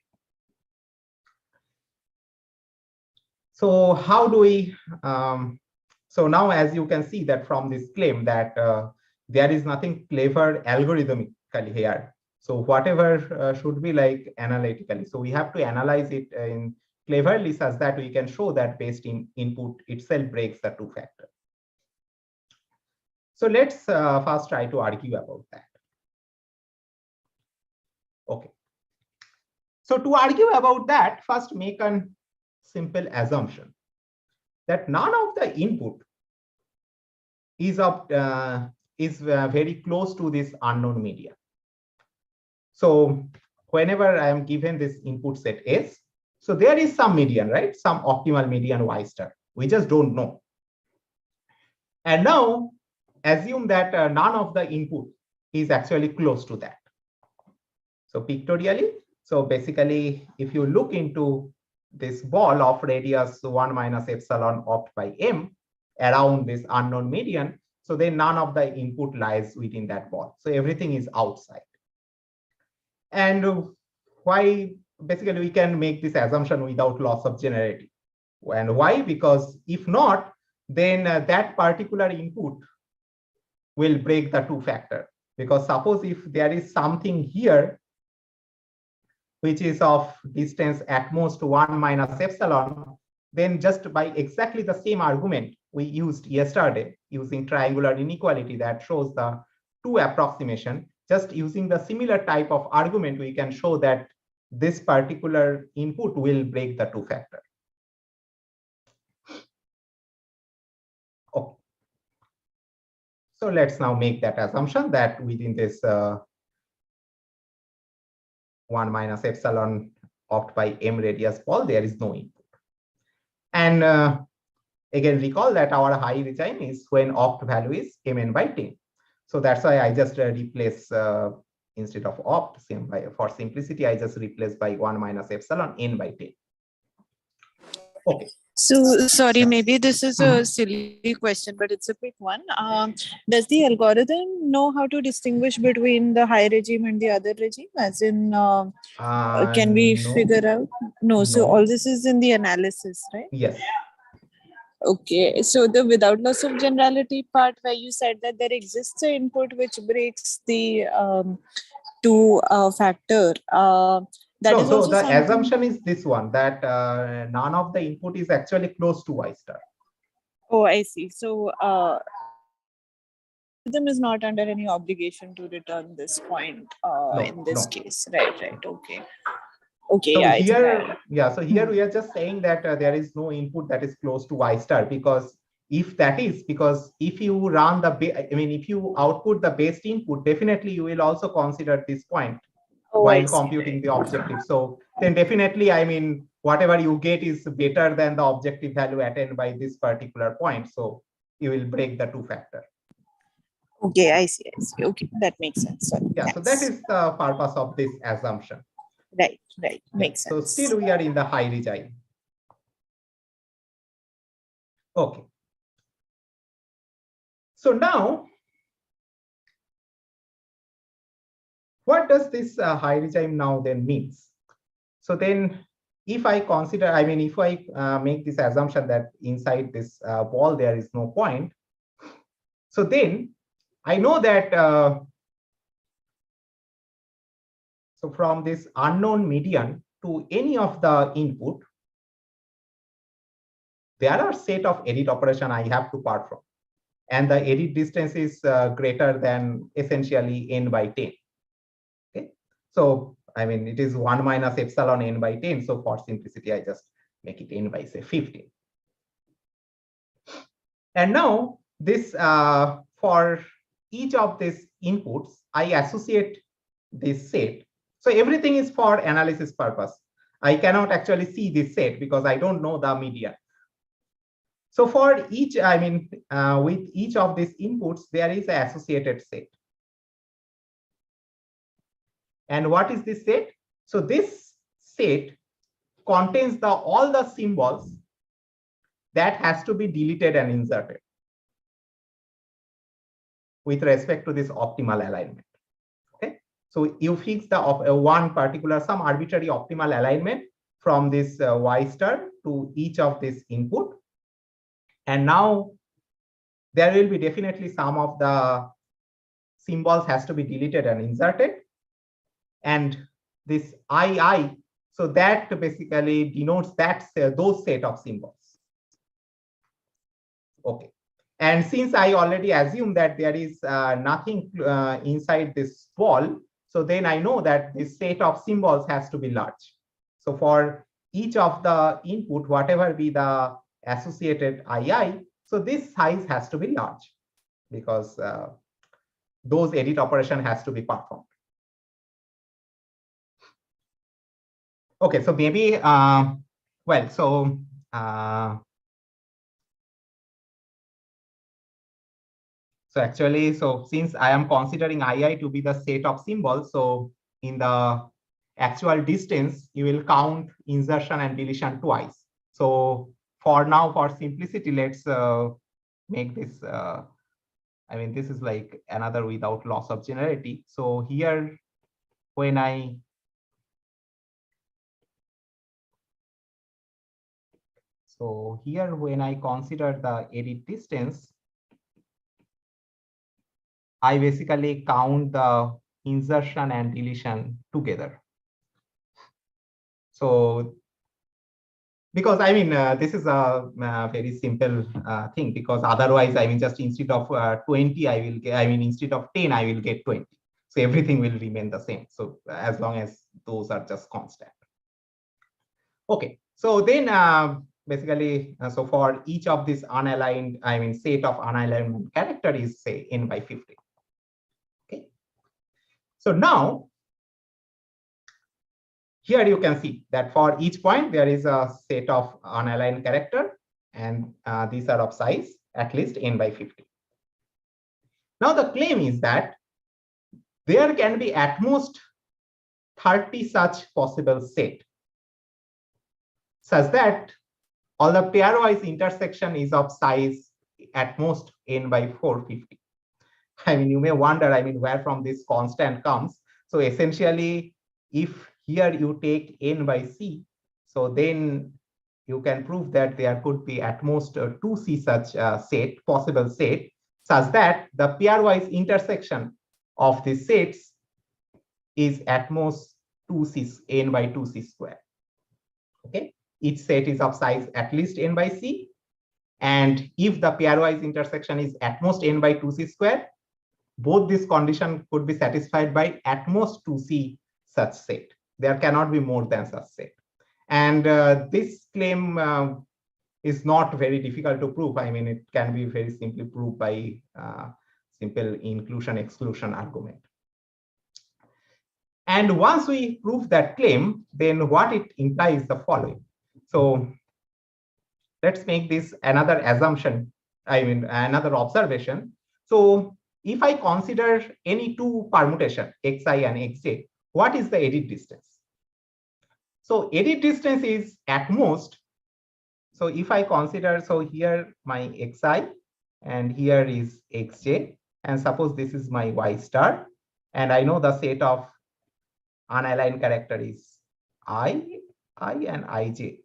So how do we, so now as you can see that from this claim that there is nothing clever algorithmically here. So whatever should be like analytically. So we have to analyze it in cleverly such that we can show that based in input itself breaks the two factor. So let's first try to argue about that. Okay. So to argue about that, first make a simple assumption that none of the input is very close to this unknown median. So whenever I am given this input set S, so there is some median, right? Some optimal median Y star. We just don't know. And now assume that none of the input is actually close to that. So pictorially, so basically, if you look into this ball of radius 1 minus epsilon opt by m around this unknown median, so then none of the input lies within that ball. So everything is outside. And why? Basically, we can make this assumption without loss of generality. And why? Because if not, then that particular input will break the two factor. Because suppose if there is something here which is of distance at most 1 minus epsilon, then just by exactly the same argument we used yesterday using triangular inequality that shows the two approximation, just using the similar type of argument, we can show that this particular input will break the two factor. Okay. So let's now make that assumption that within this 1 minus epsilon opt by m radius ball, there is no input. And again, recall that our high regime is when opt value is mn by 10. So that's why I just replace instead of opt, for simplicity, I just replace by 1 minus epsilon n by 10. Okay, So sorry, maybe this is a silly question, but it's a quick one. Does the algorithm know how to distinguish between the high regime and the other regime? As in, can we No, figure out? No. So no. all this is in the analysis, right? Yes. Okay. So the without loss of generality part, where you said that there exists an input which breaks the two factor. That No, is so also the something. assumption is this one, that none of the input is actually close to Y star. Oh, I see. So algorithm is not under any obligation to return this point No, in this no. case. Right. Okay. Okay. So Yeah. I think here, yeah, so here Hmm. we are just saying that there is no input that is close to Y star, because if that is, because if you run the, if you output the best input, definitely you will also consider this point Oh, while I see. computing Right. the objective. So then definitely, whatever you get is better than the objective value attained by this particular point. So you will break the two factor. Okay. I see. Okay. That makes sense. Sorry. Yeah, so that is the purpose of this assumption. Right. Yeah. Makes So sense. still we are in the high regime. Okay. So now, what does this high regime now then means? So then, if I consider, if I make this assumption that inside this ball there is no point, so then I know that so from this unknown median to any of the input, there are set of edit operation I have to perform, and the edit distance is greater than essentially n by 10. Okay, so it is 1 minus epsilon n by 10. So for simplicity, I just make it n by say 15. And now this for each of these inputs, I associate this set. So everything is for analysis purpose. I cannot actually see this set because I don't know the median. So for each, with each of these inputs, there is an associated set. And what is this set? So this set contains all the symbols that has to be deleted and inserted with respect to this optimal alignment. Okay, so you fix the one particular, some arbitrary optimal alignment from this Y star to each of this input. And now there will be definitely some of the symbols has to be deleted and inserted. And this II, so that basically denotes that those set of symbols. Okay. And since I already assume that there is nothing inside this ball, so then I know that this set of symbols has to be large. So for each of the input, whatever be the associated II, so this size has to be large because those edit operation has to be performed. Okay, so maybe, so actually, so since I am considering II to be the set of symbols, so in the actual distance, you will count insertion and deletion twice. So for now, for simplicity, let's make this, this is like another without loss of generality. So here, when I consider the edit distance, I basically count the insertion and deletion together. So because this is a very simple thing, because otherwise just instead of 20 I will get, instead of 10 I will get 20. So everything will remain the same. So as long as those are just constant. Okay, so then basically, so for each of these unaligned, set of unalignment character is say n by 50. Okay, so now here you can see that for each point there is a set of unaligned character, and these are of size at least n by 50. Now the claim is that there can be at most 30 such possible set, such that all the pairwise intersection is of size at most n by 450. I mean, you may wonder, I mean, where from this constant comes. So essentially, if here you take n by c, so then you can prove that there could be at most 2c such possible set, such that the pairwise intersection of the sets is at most 2c n by 2c square. Okay, each set is of size at least n by c, and if the pairwise intersection is at most n by 2c square, both this condition could be satisfied by at most 2c such set. There cannot be more than such set. And this claim is not very difficult to prove. I mean, it can be very simply proved by simple inclusion-exclusion argument. And once we prove that claim, then what it implies the following. So let's make this another assumption, I mean, another observation. So if I consider any two permutation, xi and xj, what is the edit distance? So edit distance is at most, so if I consider, so here my xi and here is xj, and suppose this is my y star, and I know the set of unaligned character is I and ij.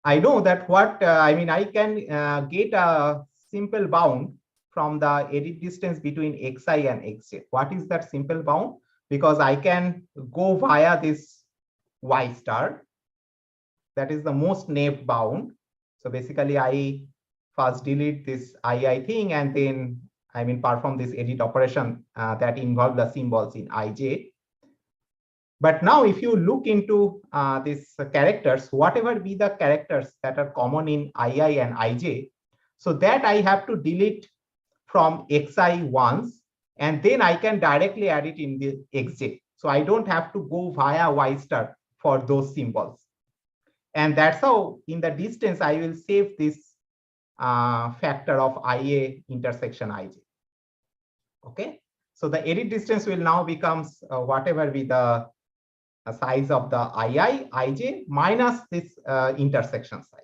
I know that what, I mean, I can get a simple bound from the edit distance between xi and xj. What is that simple bound? Because I can go via this y star. That is the most naive bound. So basically, I first delete this I thing, and then I mean perform this edit operation that involve the symbols in ij. But now, if you look into these characters, whatever be the characters that are common in ii and ij, so that I have to delete from xi once, and then I can directly add it in the xj. So I don't have to go via y star for those symbols. And that's how in the distance I will save this factor of ia intersection ij. Okay, so the edit distance will now becomes whatever be the size of the ii, ij minus this intersection size.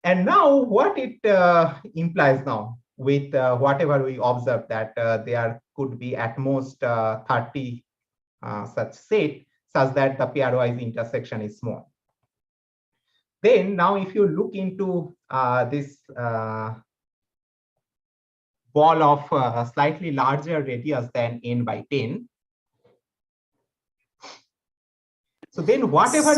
And now what it implies now with whatever we observe that there could be at most 30 such set such that the pairwise intersection is small. Then now if you look into this ball of slightly larger radius than n by 10. So then whatever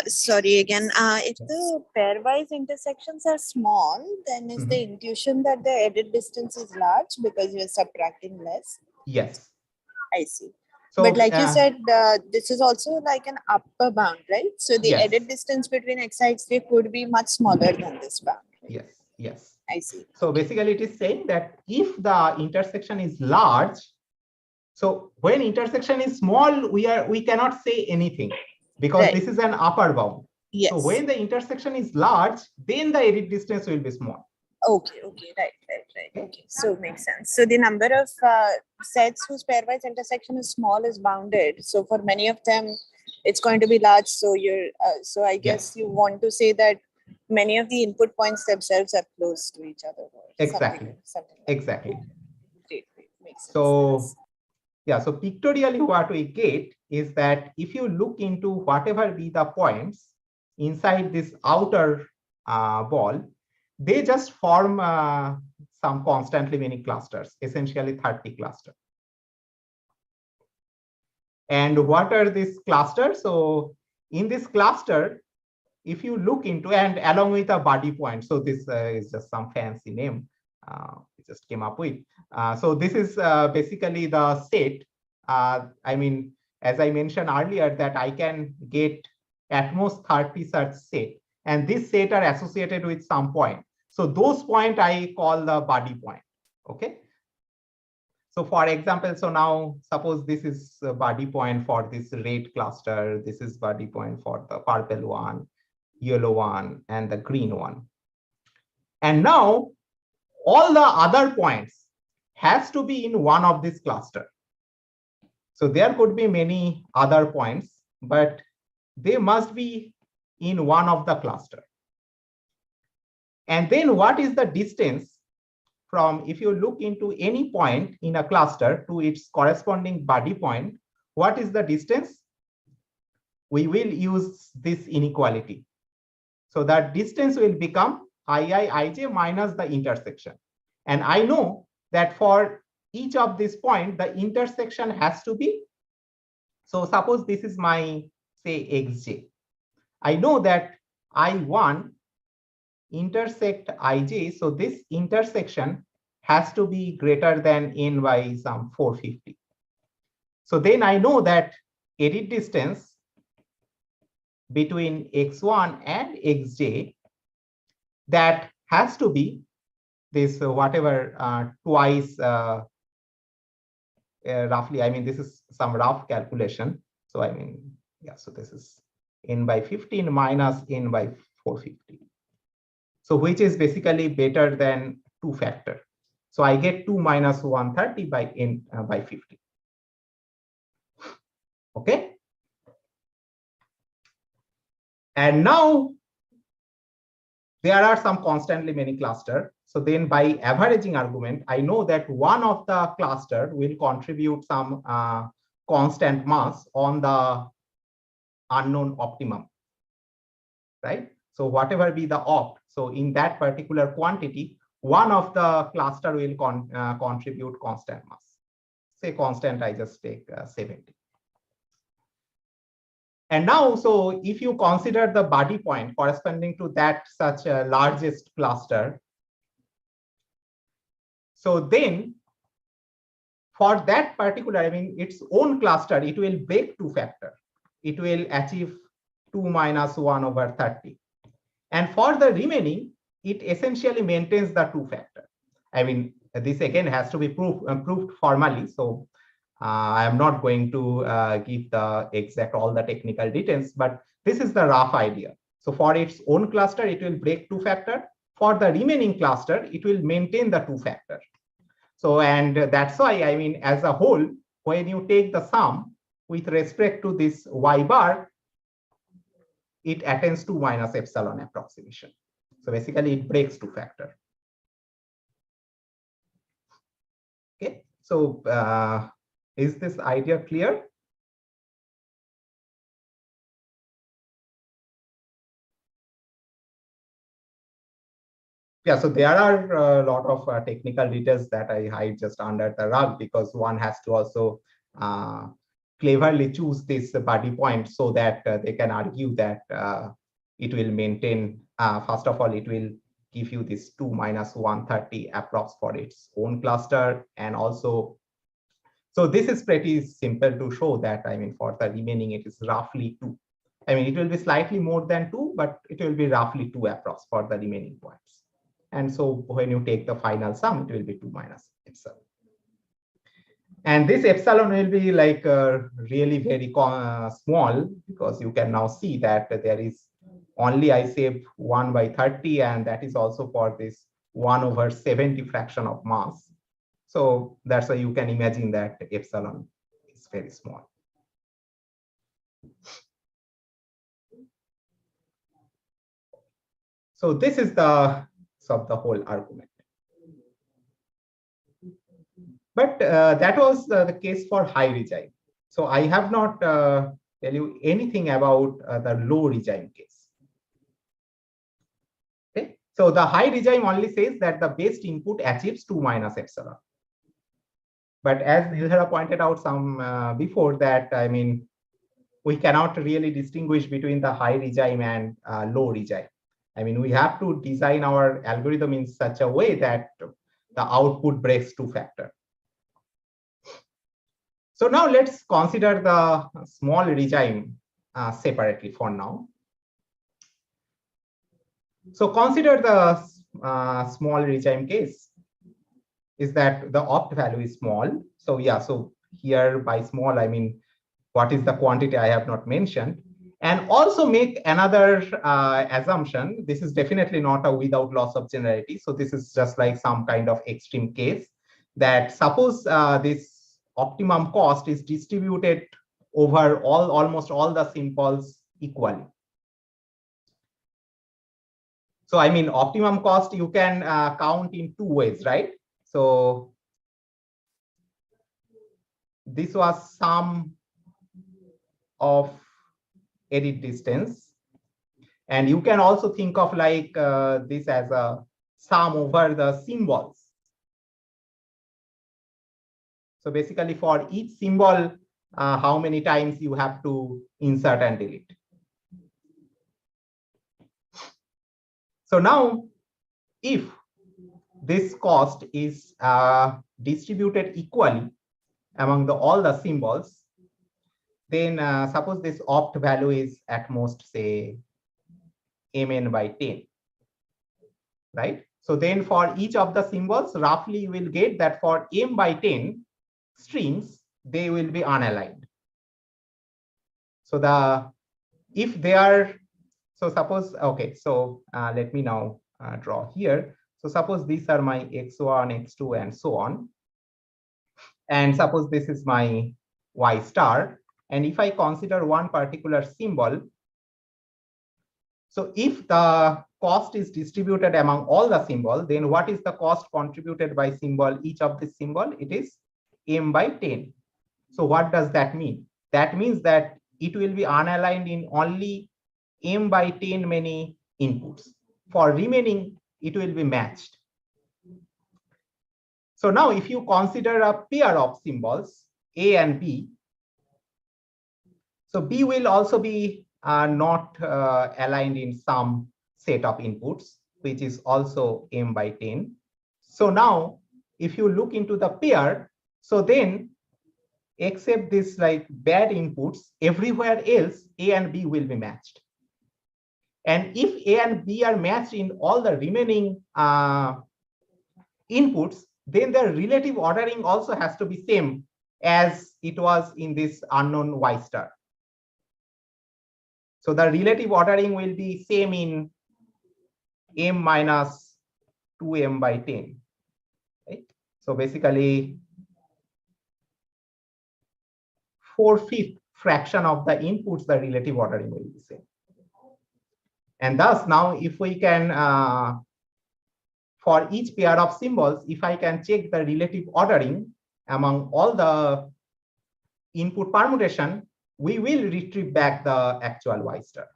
sorry again, if the pairwise intersections are small, then is the intuition that the edit distance is large because you're subtracting less? Yes. I see. So, but like you said, this is also like an upper bound, right? So the edit distance between xi xj could be much smaller than this bound. Right? Yes, yes. I see. So basically it is saying that if the intersection is large, so when intersection is small, we cannot say anything because this is an upper bound. Yes. So when the intersection is large, then the edit distance will be small. Okay, right. Okay, so makes sense. So the number of sets whose pairwise intersection is small is bounded. So for many of them, it's going to be large. So you're so I guess you want to say that many of the input points themselves are close to each other. Or exactly. Something like exactly. Great. Makes sense. So yeah, so pictorially what we get is that if you look into whatever be the points inside this outer ball, they just form some constantly many clusters, essentially 30 clusters. And what are these clusters? So in this cluster, if you look into and along with a body point, so this is just some fancy name we just came up with. So this is basically the set. I mean, as I mentioned earlier, that I can get at most 30 such set, and this set are associated with some point. So those point I call the body point. Okay. So for example, so now suppose this is a body point for this red cluster. This is body point for the purple one, yellow one, and the green one. And now all the other points has to be in one of this cluster. So there could be many other points, but they must be in one of the cluster. And then what is the distance from, if you look into any point in a cluster to its corresponding body point, what is the distance? We will use this inequality. So that distance will become Ij minus the intersection. And I know that for each of these points, the intersection has to be, so suppose this is my, say, xj. I know that I1 intersect ij, so this intersection has to be greater than n by some 450. So then I know that edit distance between x1 and xj, that has to be this whatever twice roughly, I mean, this is some rough calculation. So I mean, yeah, so this is n by 15 minus n by 450. So which is basically better than 2 factor. So I get 2 minus 130 by n by 50. Okay. And now there are some constantly many clusters. So then by averaging argument, I know that one of the cluster will contribute some constant mass on the unknown optimum, right? So whatever be the opt, so in that particular quantity, one of the cluster will contribute constant mass. Say constant, I just take 70. And now, so if you consider the body point corresponding to that such a largest cluster, so then for that particular, I mean, its own cluster, it will break 2 factor. It will achieve 2 minus 1 over 30. And for the remaining, it essentially maintains the 2 factor. I mean, this again has to be proved formally. So I am not going to give the exact all the technical details, but this is the rough idea. So for its own cluster, it will break 2 factor. For the remaining cluster, it will maintain the 2 factor. So, and that's why, I mean, as a whole, when you take the sum with respect to this y bar, it attains to minus epsilon approximation. So basically it breaks 2 factor. Okay, so is this idea clear? Yeah, so there are a lot of technical details that I hide just under the rug, because one has to also cleverly choose this body point so that they can argue that it will maintain, first of all, it will give you this 2 minus 130 approx for its own cluster. And also, so this is pretty simple to show that, I mean, for the remaining, it is roughly 2. I mean, it will be slightly more than 2, but it will be roughly 2 approx for the remaining points. And so when you take the final sum, it will be 2 minus epsilon. And this epsilon will be like really very small, because you can now see that there is only, I saved 1 by 30, and that is also for this 1 over 70 fraction of mass. So that's why you can imagine that epsilon is very small. So this is the whole argument. But that was the case for high regime. So I have not tell you anything about the low regime case. Okay, so the high regime only says that the best input achieves 2 minus epsilon. But as Nilhara pointed out some before that, I mean, we cannot really distinguish between the high regime and low regime. I mean, we have to design our algorithm in such a way that the output breaks 2 factor. So now let's consider the small regime separately for now. So consider the small regime case is that the opt value is small. So yeah, so here by small, I mean, what is the quantity I have not mentioned. And also make another assumption. This is definitely not a without loss of generality. So this is just like some kind of extreme case that suppose this optimum cost is distributed over almost all the simples equally. So I mean, optimum cost you can count in two ways, right? So this was sum of edit distance, and you can also think of like this as a sum over the symbols. So basically for each symbol, how many times you have to insert and delete. So now, if this cost is distributed equally among all the symbols, then suppose this opt value is at most, say, mn by 10, right? So then for each of the symbols, roughly you will get that for m by 10 strings, they will be unaligned. So if they are, so suppose, okay, so let me now draw here. So suppose these are my x1, x2, and so on. And suppose this is my y star. And if I consider one particular symbol, so if the cost is distributed among all the symbols, then what is the cost contributed by symbol, each of this symbol? It is m by 10. So what does that mean? That means that it will be unaligned in only m by 10 many inputs. For remaining, it will be matched. So now if you consider a pair of symbols, A and B, so B will also be not aligned in some set of inputs, which is also m by 10. So now if you look into the pair, so then except this like bad inputs, everywhere else A and B will be matched. And if A and B are matched in all the remaining inputs, then the relative ordering also has to be same as it was in this unknown y star. So the relative ordering will be same in m minus 2m by 10. Right? So basically 4/5 fraction of the inputs, the relative ordering will be same. And thus now if we can, for each pair of symbols, if I can check the relative ordering among all the input permutation, we will retrieve back the actual y star.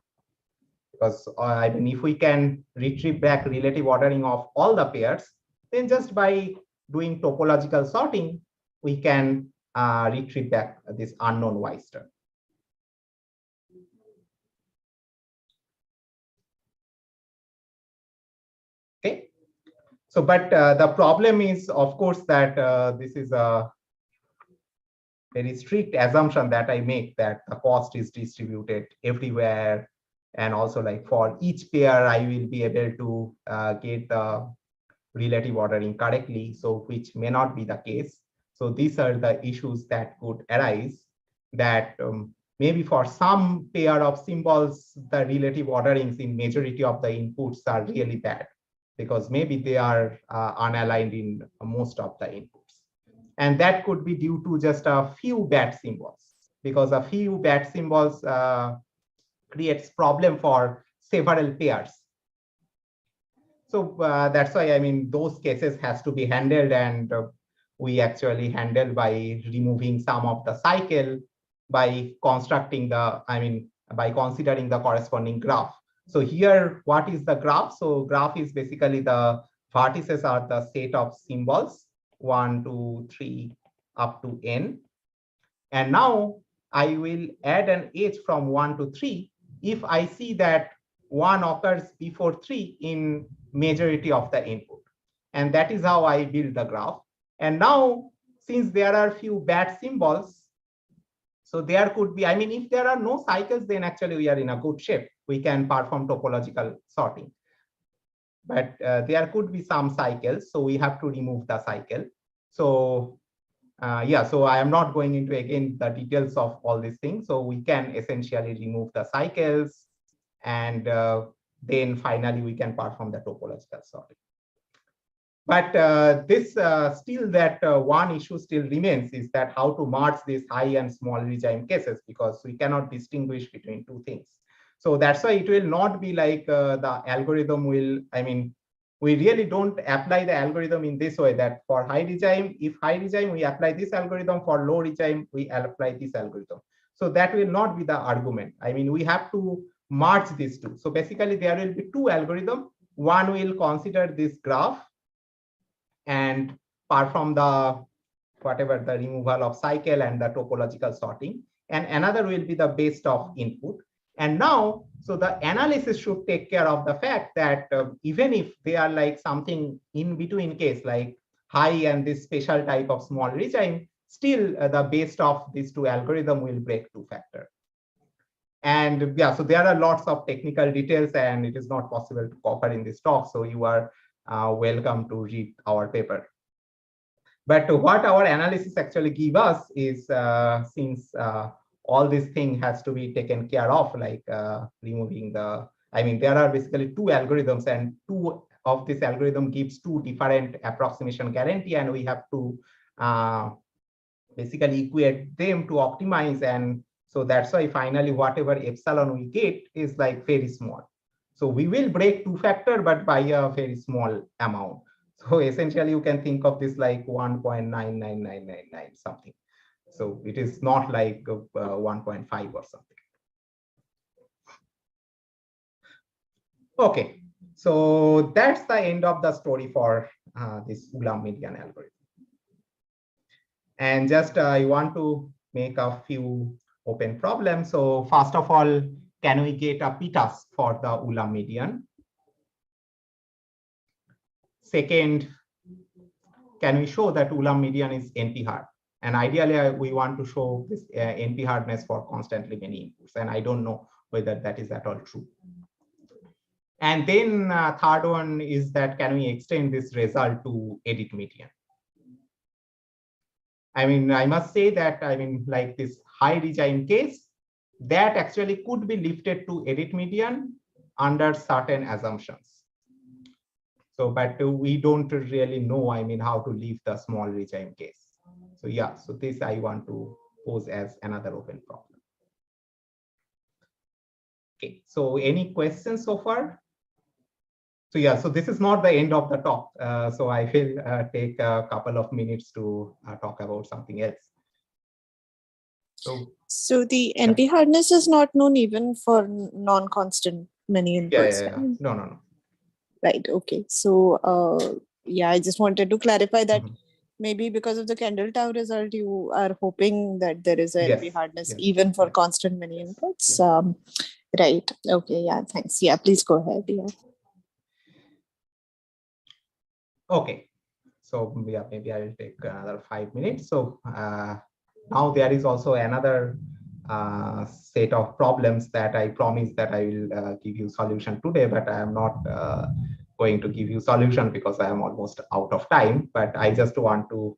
Because I mean, if we can retrieve back relative ordering of all the pairs, then just by doing topological sorting, we can retrieve back this unknown y star. Okay. So, but the problem is, of course, that this is a very strict assumption that I make, that the cost is distributed everywhere. And also like for each pair, I will be able to get the relative ordering correctly, so which may not be the case. So these are the issues that could arise, that maybe for some pair of symbols, the relative orderings in majority of the inputs are really bad, because maybe they are unaligned in most of the inputs. And that could be due to just a few bad symbols, because a few bad symbols creates problem for several pairs. So that's why, I mean, those cases has to be handled, and we actually handle by removing some of the cycle, by constructing the, I mean, by considering the corresponding graph. So here, what is the graph? So graph is basically the vertices are the set of symbols, 1, 2, 3, up to n. And now I will add an edge from 1 to 3 if I see that 1 occurs before 3 in majority of the input. And that is how I build the graph. And now, since there are few bad symbols, so there could be, I mean, if there are no cycles, then actually we are in a good shape. We can perform topological sorting. But there could be some cycles, so we have to remove the cycle. So yeah, so I am not going into again the details of all these things. So we can essentially remove the cycles, and then finally we can perform the topological sorting. But this still that one issue still remains, is that how to merge these high and small regime cases, because we cannot distinguish between two things. So that's why it will not be like the algorithm will, I mean, we really don't apply the algorithm in this way, that for high regime, if high regime, we apply this algorithm, for low regime, we apply this algorithm. So that will not be the argument. I mean, we have to merge these two. So basically there will be two algorithms. One will consider this graph and perform the whatever the removal of cycle and the topological sorting, and another will be the best of input. And now, so the analysis should take care of the fact that even if they are like something in between case, like high and this special type of small regime, still the best of these two algorithm will break two factor. And yeah, so there are lots of technical details and it is not possible to cover in this talk. So you are welcome to read our paper. But what our analysis actually give us is, since all this thing has to be taken care of, like removing the, I mean, there are basically two algorithms and two of this algorithm gives two different approximation guarantee, and we have to basically equate them to optimize. And so that's why finally whatever epsilon we get is like very small. So we will break two factor, but by a very small amount. So essentially you can think of this like 1.99999 something. So it is not like 1.5 or something. Okay, so that's the end of the story for this Ulam median algorithm. And just I want to make a few open problems. So first of all, can we get a p-task for the Ulam median? Second, can we show that Ulam median is NP-hard? And ideally, we want to show this NP-hardness for constantly many inputs. And I don't know whether that is at all true. And then third one is that can we extend this result to edit median? I mean, I must say that, I mean, like this high regime case, that actually could be lifted to edit median under certain assumptions. So, but we don't really know, I mean, how to leave the small regime case. So yeah, so this I want to pose as another open problem. Okay, so any questions so far? So yeah, so this is not the end of the talk. So I will take a couple of minutes to talk about something else. So the NP hardness is not known even for non-constant many inputs. Yeah. Right? No. Right. Okay. So yeah, I just wanted to clarify that maybe because of the Kendall Tau result, you are hoping that there is a NP hardness even for constant many inputs. Right. Okay. Yeah. Thanks. Yeah. Please go ahead. Yeah. Okay. So yeah, maybe I will take another 5 minutes. So now there is also another set of problems that I promised that I will give you solution today, but I am not going to give you solution because I am almost out of time. But I just want to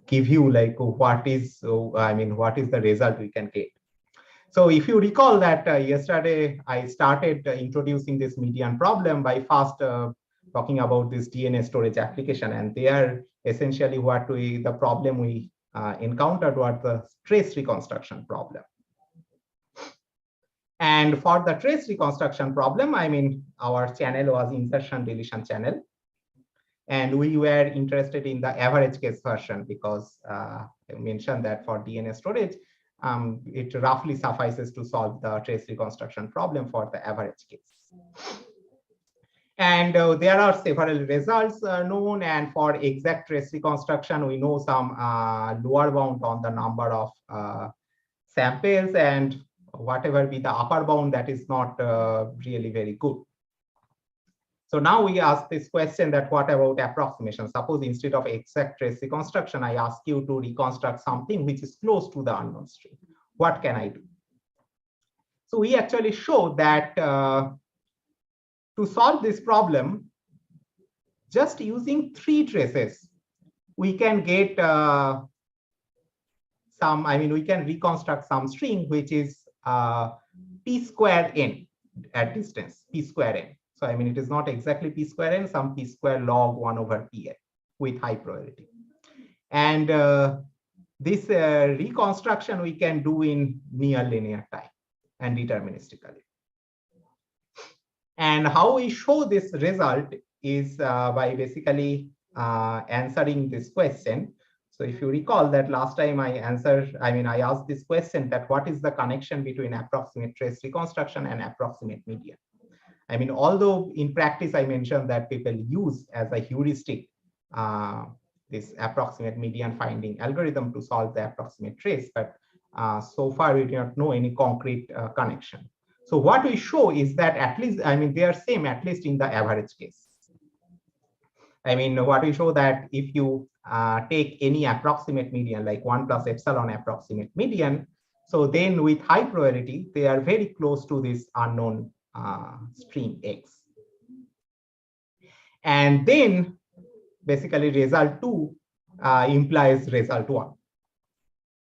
give you like what is the result we can get. So if you recall that yesterday I started introducing this median problem by first talking about this DNA storage application, and there essentially the problem we encountered was the trace reconstruction problem. And for the trace reconstruction problem, I mean, our channel was insertion deletion channel. And we were interested in the average case version because I mentioned that for DNA storage, it roughly suffices to solve the trace reconstruction problem for the average case. And there are several results known, and for exact trace reconstruction, we know some lower bound on the number of samples, and whatever be the upper bound, that is not really very good. So now we ask this question that what about approximation? Suppose instead of exact trace reconstruction, I ask you to reconstruct something which is close to the unknown string. What can I do? So we actually show that to solve this problem, just using 3 traces, we can get we can reconstruct some string which is p square n at distance, p square n. So I mean, it is not exactly p square n, some p square log 1 over pn with high probability. And this reconstruction we can do in near linear time and deterministically. And how we show this result is by basically answering this question. So if you recall that last time I asked this question that what is the connection between approximate trace reconstruction and approximate median? I mean, although in practice I mentioned that people use as a heuristic this approximate median finding algorithm to solve the approximate trace, but so far we do not know any concrete connection. So what we show is that at least, I mean, they are same at least in the average case. I mean, what we show that if you take any approximate median, like 1 plus epsilon approximate median, so then with high probability, they are very close to this unknown stream X. And then basically result 2 implies result 1.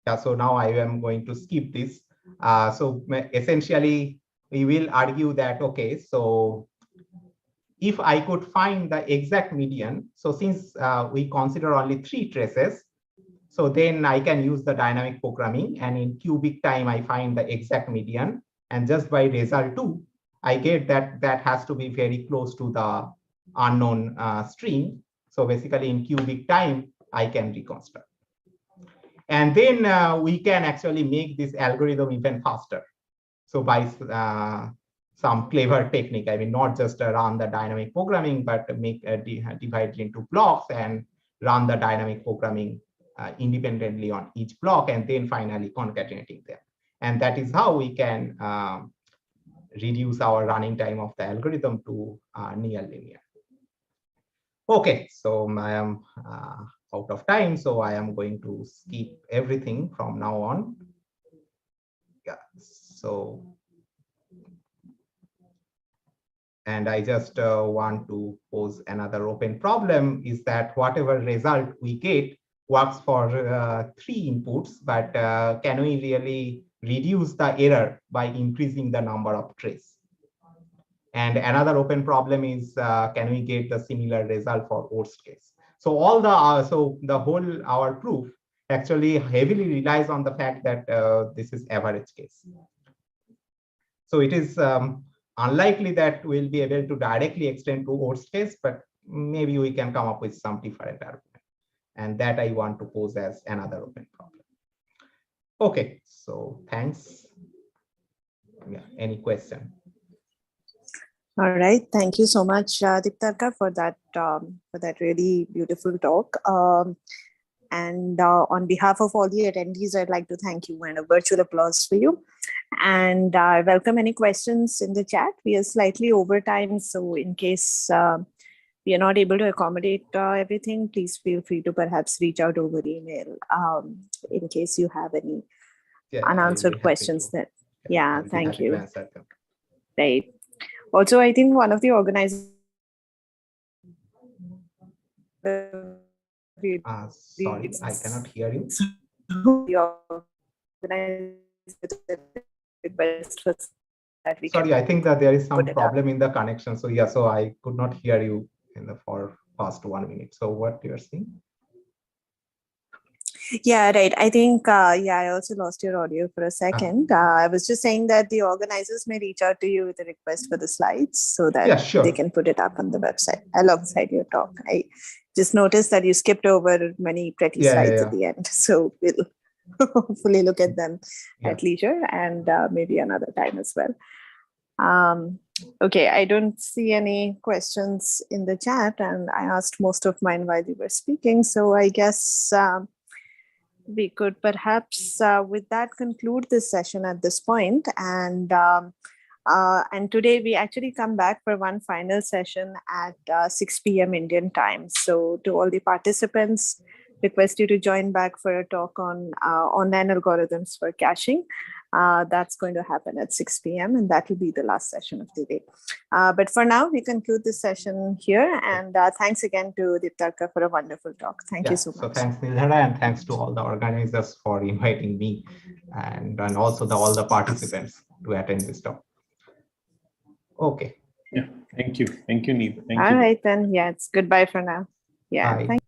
Yeah, so now I am going to skip this. So essentially, we will argue that, okay, so if I could find the exact median, so since we consider only 3 traces, so then I can use the dynamic programming, and in cubic time, I find the exact median. And just by result 2, I get that that has to be very close to the unknown string. So basically in cubic time, I can reconstruct. And then we can actually make this algorithm even faster. So by some clever technique, I mean, not just run the dynamic programming, but make divide it into blocks and run the dynamic programming independently on each block, and then finally concatenating them. And that is how we can reduce our running time of the algorithm to near linear. Okay, so I am out of time, so I am going to skip everything from now on. Yeah, so, and I just want to pose another open problem is that whatever result we get works for 3 inputs, but can we really reduce the error by increasing the number of traces? And another open problem is can we get the similar result for worst case? So all the so the whole our proof actually heavily relies on the fact that this is average case. So it is unlikely that we'll be able to directly extend to worst case, but maybe we can come up with some different argument. And that I want to pose as another open problem. Okay, so thanks. Yeah, any question? All right, thank you so much, Diptarka, for that really beautiful talk. And on behalf of all the attendees, I'd like to thank you and a virtual applause for you. And I welcome any questions in the chat. We are slightly over time, so in case we are not able to accommodate everything, please feel free to perhaps reach out over email in case you have any unanswered questions. Thank you. Right. Also, I think one of the organizers. Sorry, I cannot hear you. Sorry, I think that there is some problem in the connection. So yeah, so I could not hear you in the past 1 minute. So what you're saying? Yeah, right. I think, I also lost your audio for a second. I was just saying that the organizers may reach out to you with a request for the slides so that they can put it up on the website alongside your talk. I just noticed that you skipped over many pretty slides at the end. So we'll hopefully look at them at leisure and maybe another time as well. Okay, I don't see any questions in the chat, and I asked most of mine while you were speaking. So I guess we could perhaps with that conclude this session at this point. And today we actually come back for one final session at 6 p.m. Indian time. So to all the participants, request you to join back for a talk on online algorithms for caching. That's going to happen at 6 p.m. and that will be the last session of the day. But for now, we conclude this session here. And thanks again to Diptarka for a wonderful talk. Thank you so much. So thanks, Nilhara, and thanks to all the organizers for inviting me and also all the participants to attend this talk. Okay. Yeah, thank you. Thank you, Neil. All right, then. Yeah, it's goodbye for now. Yeah. Bye.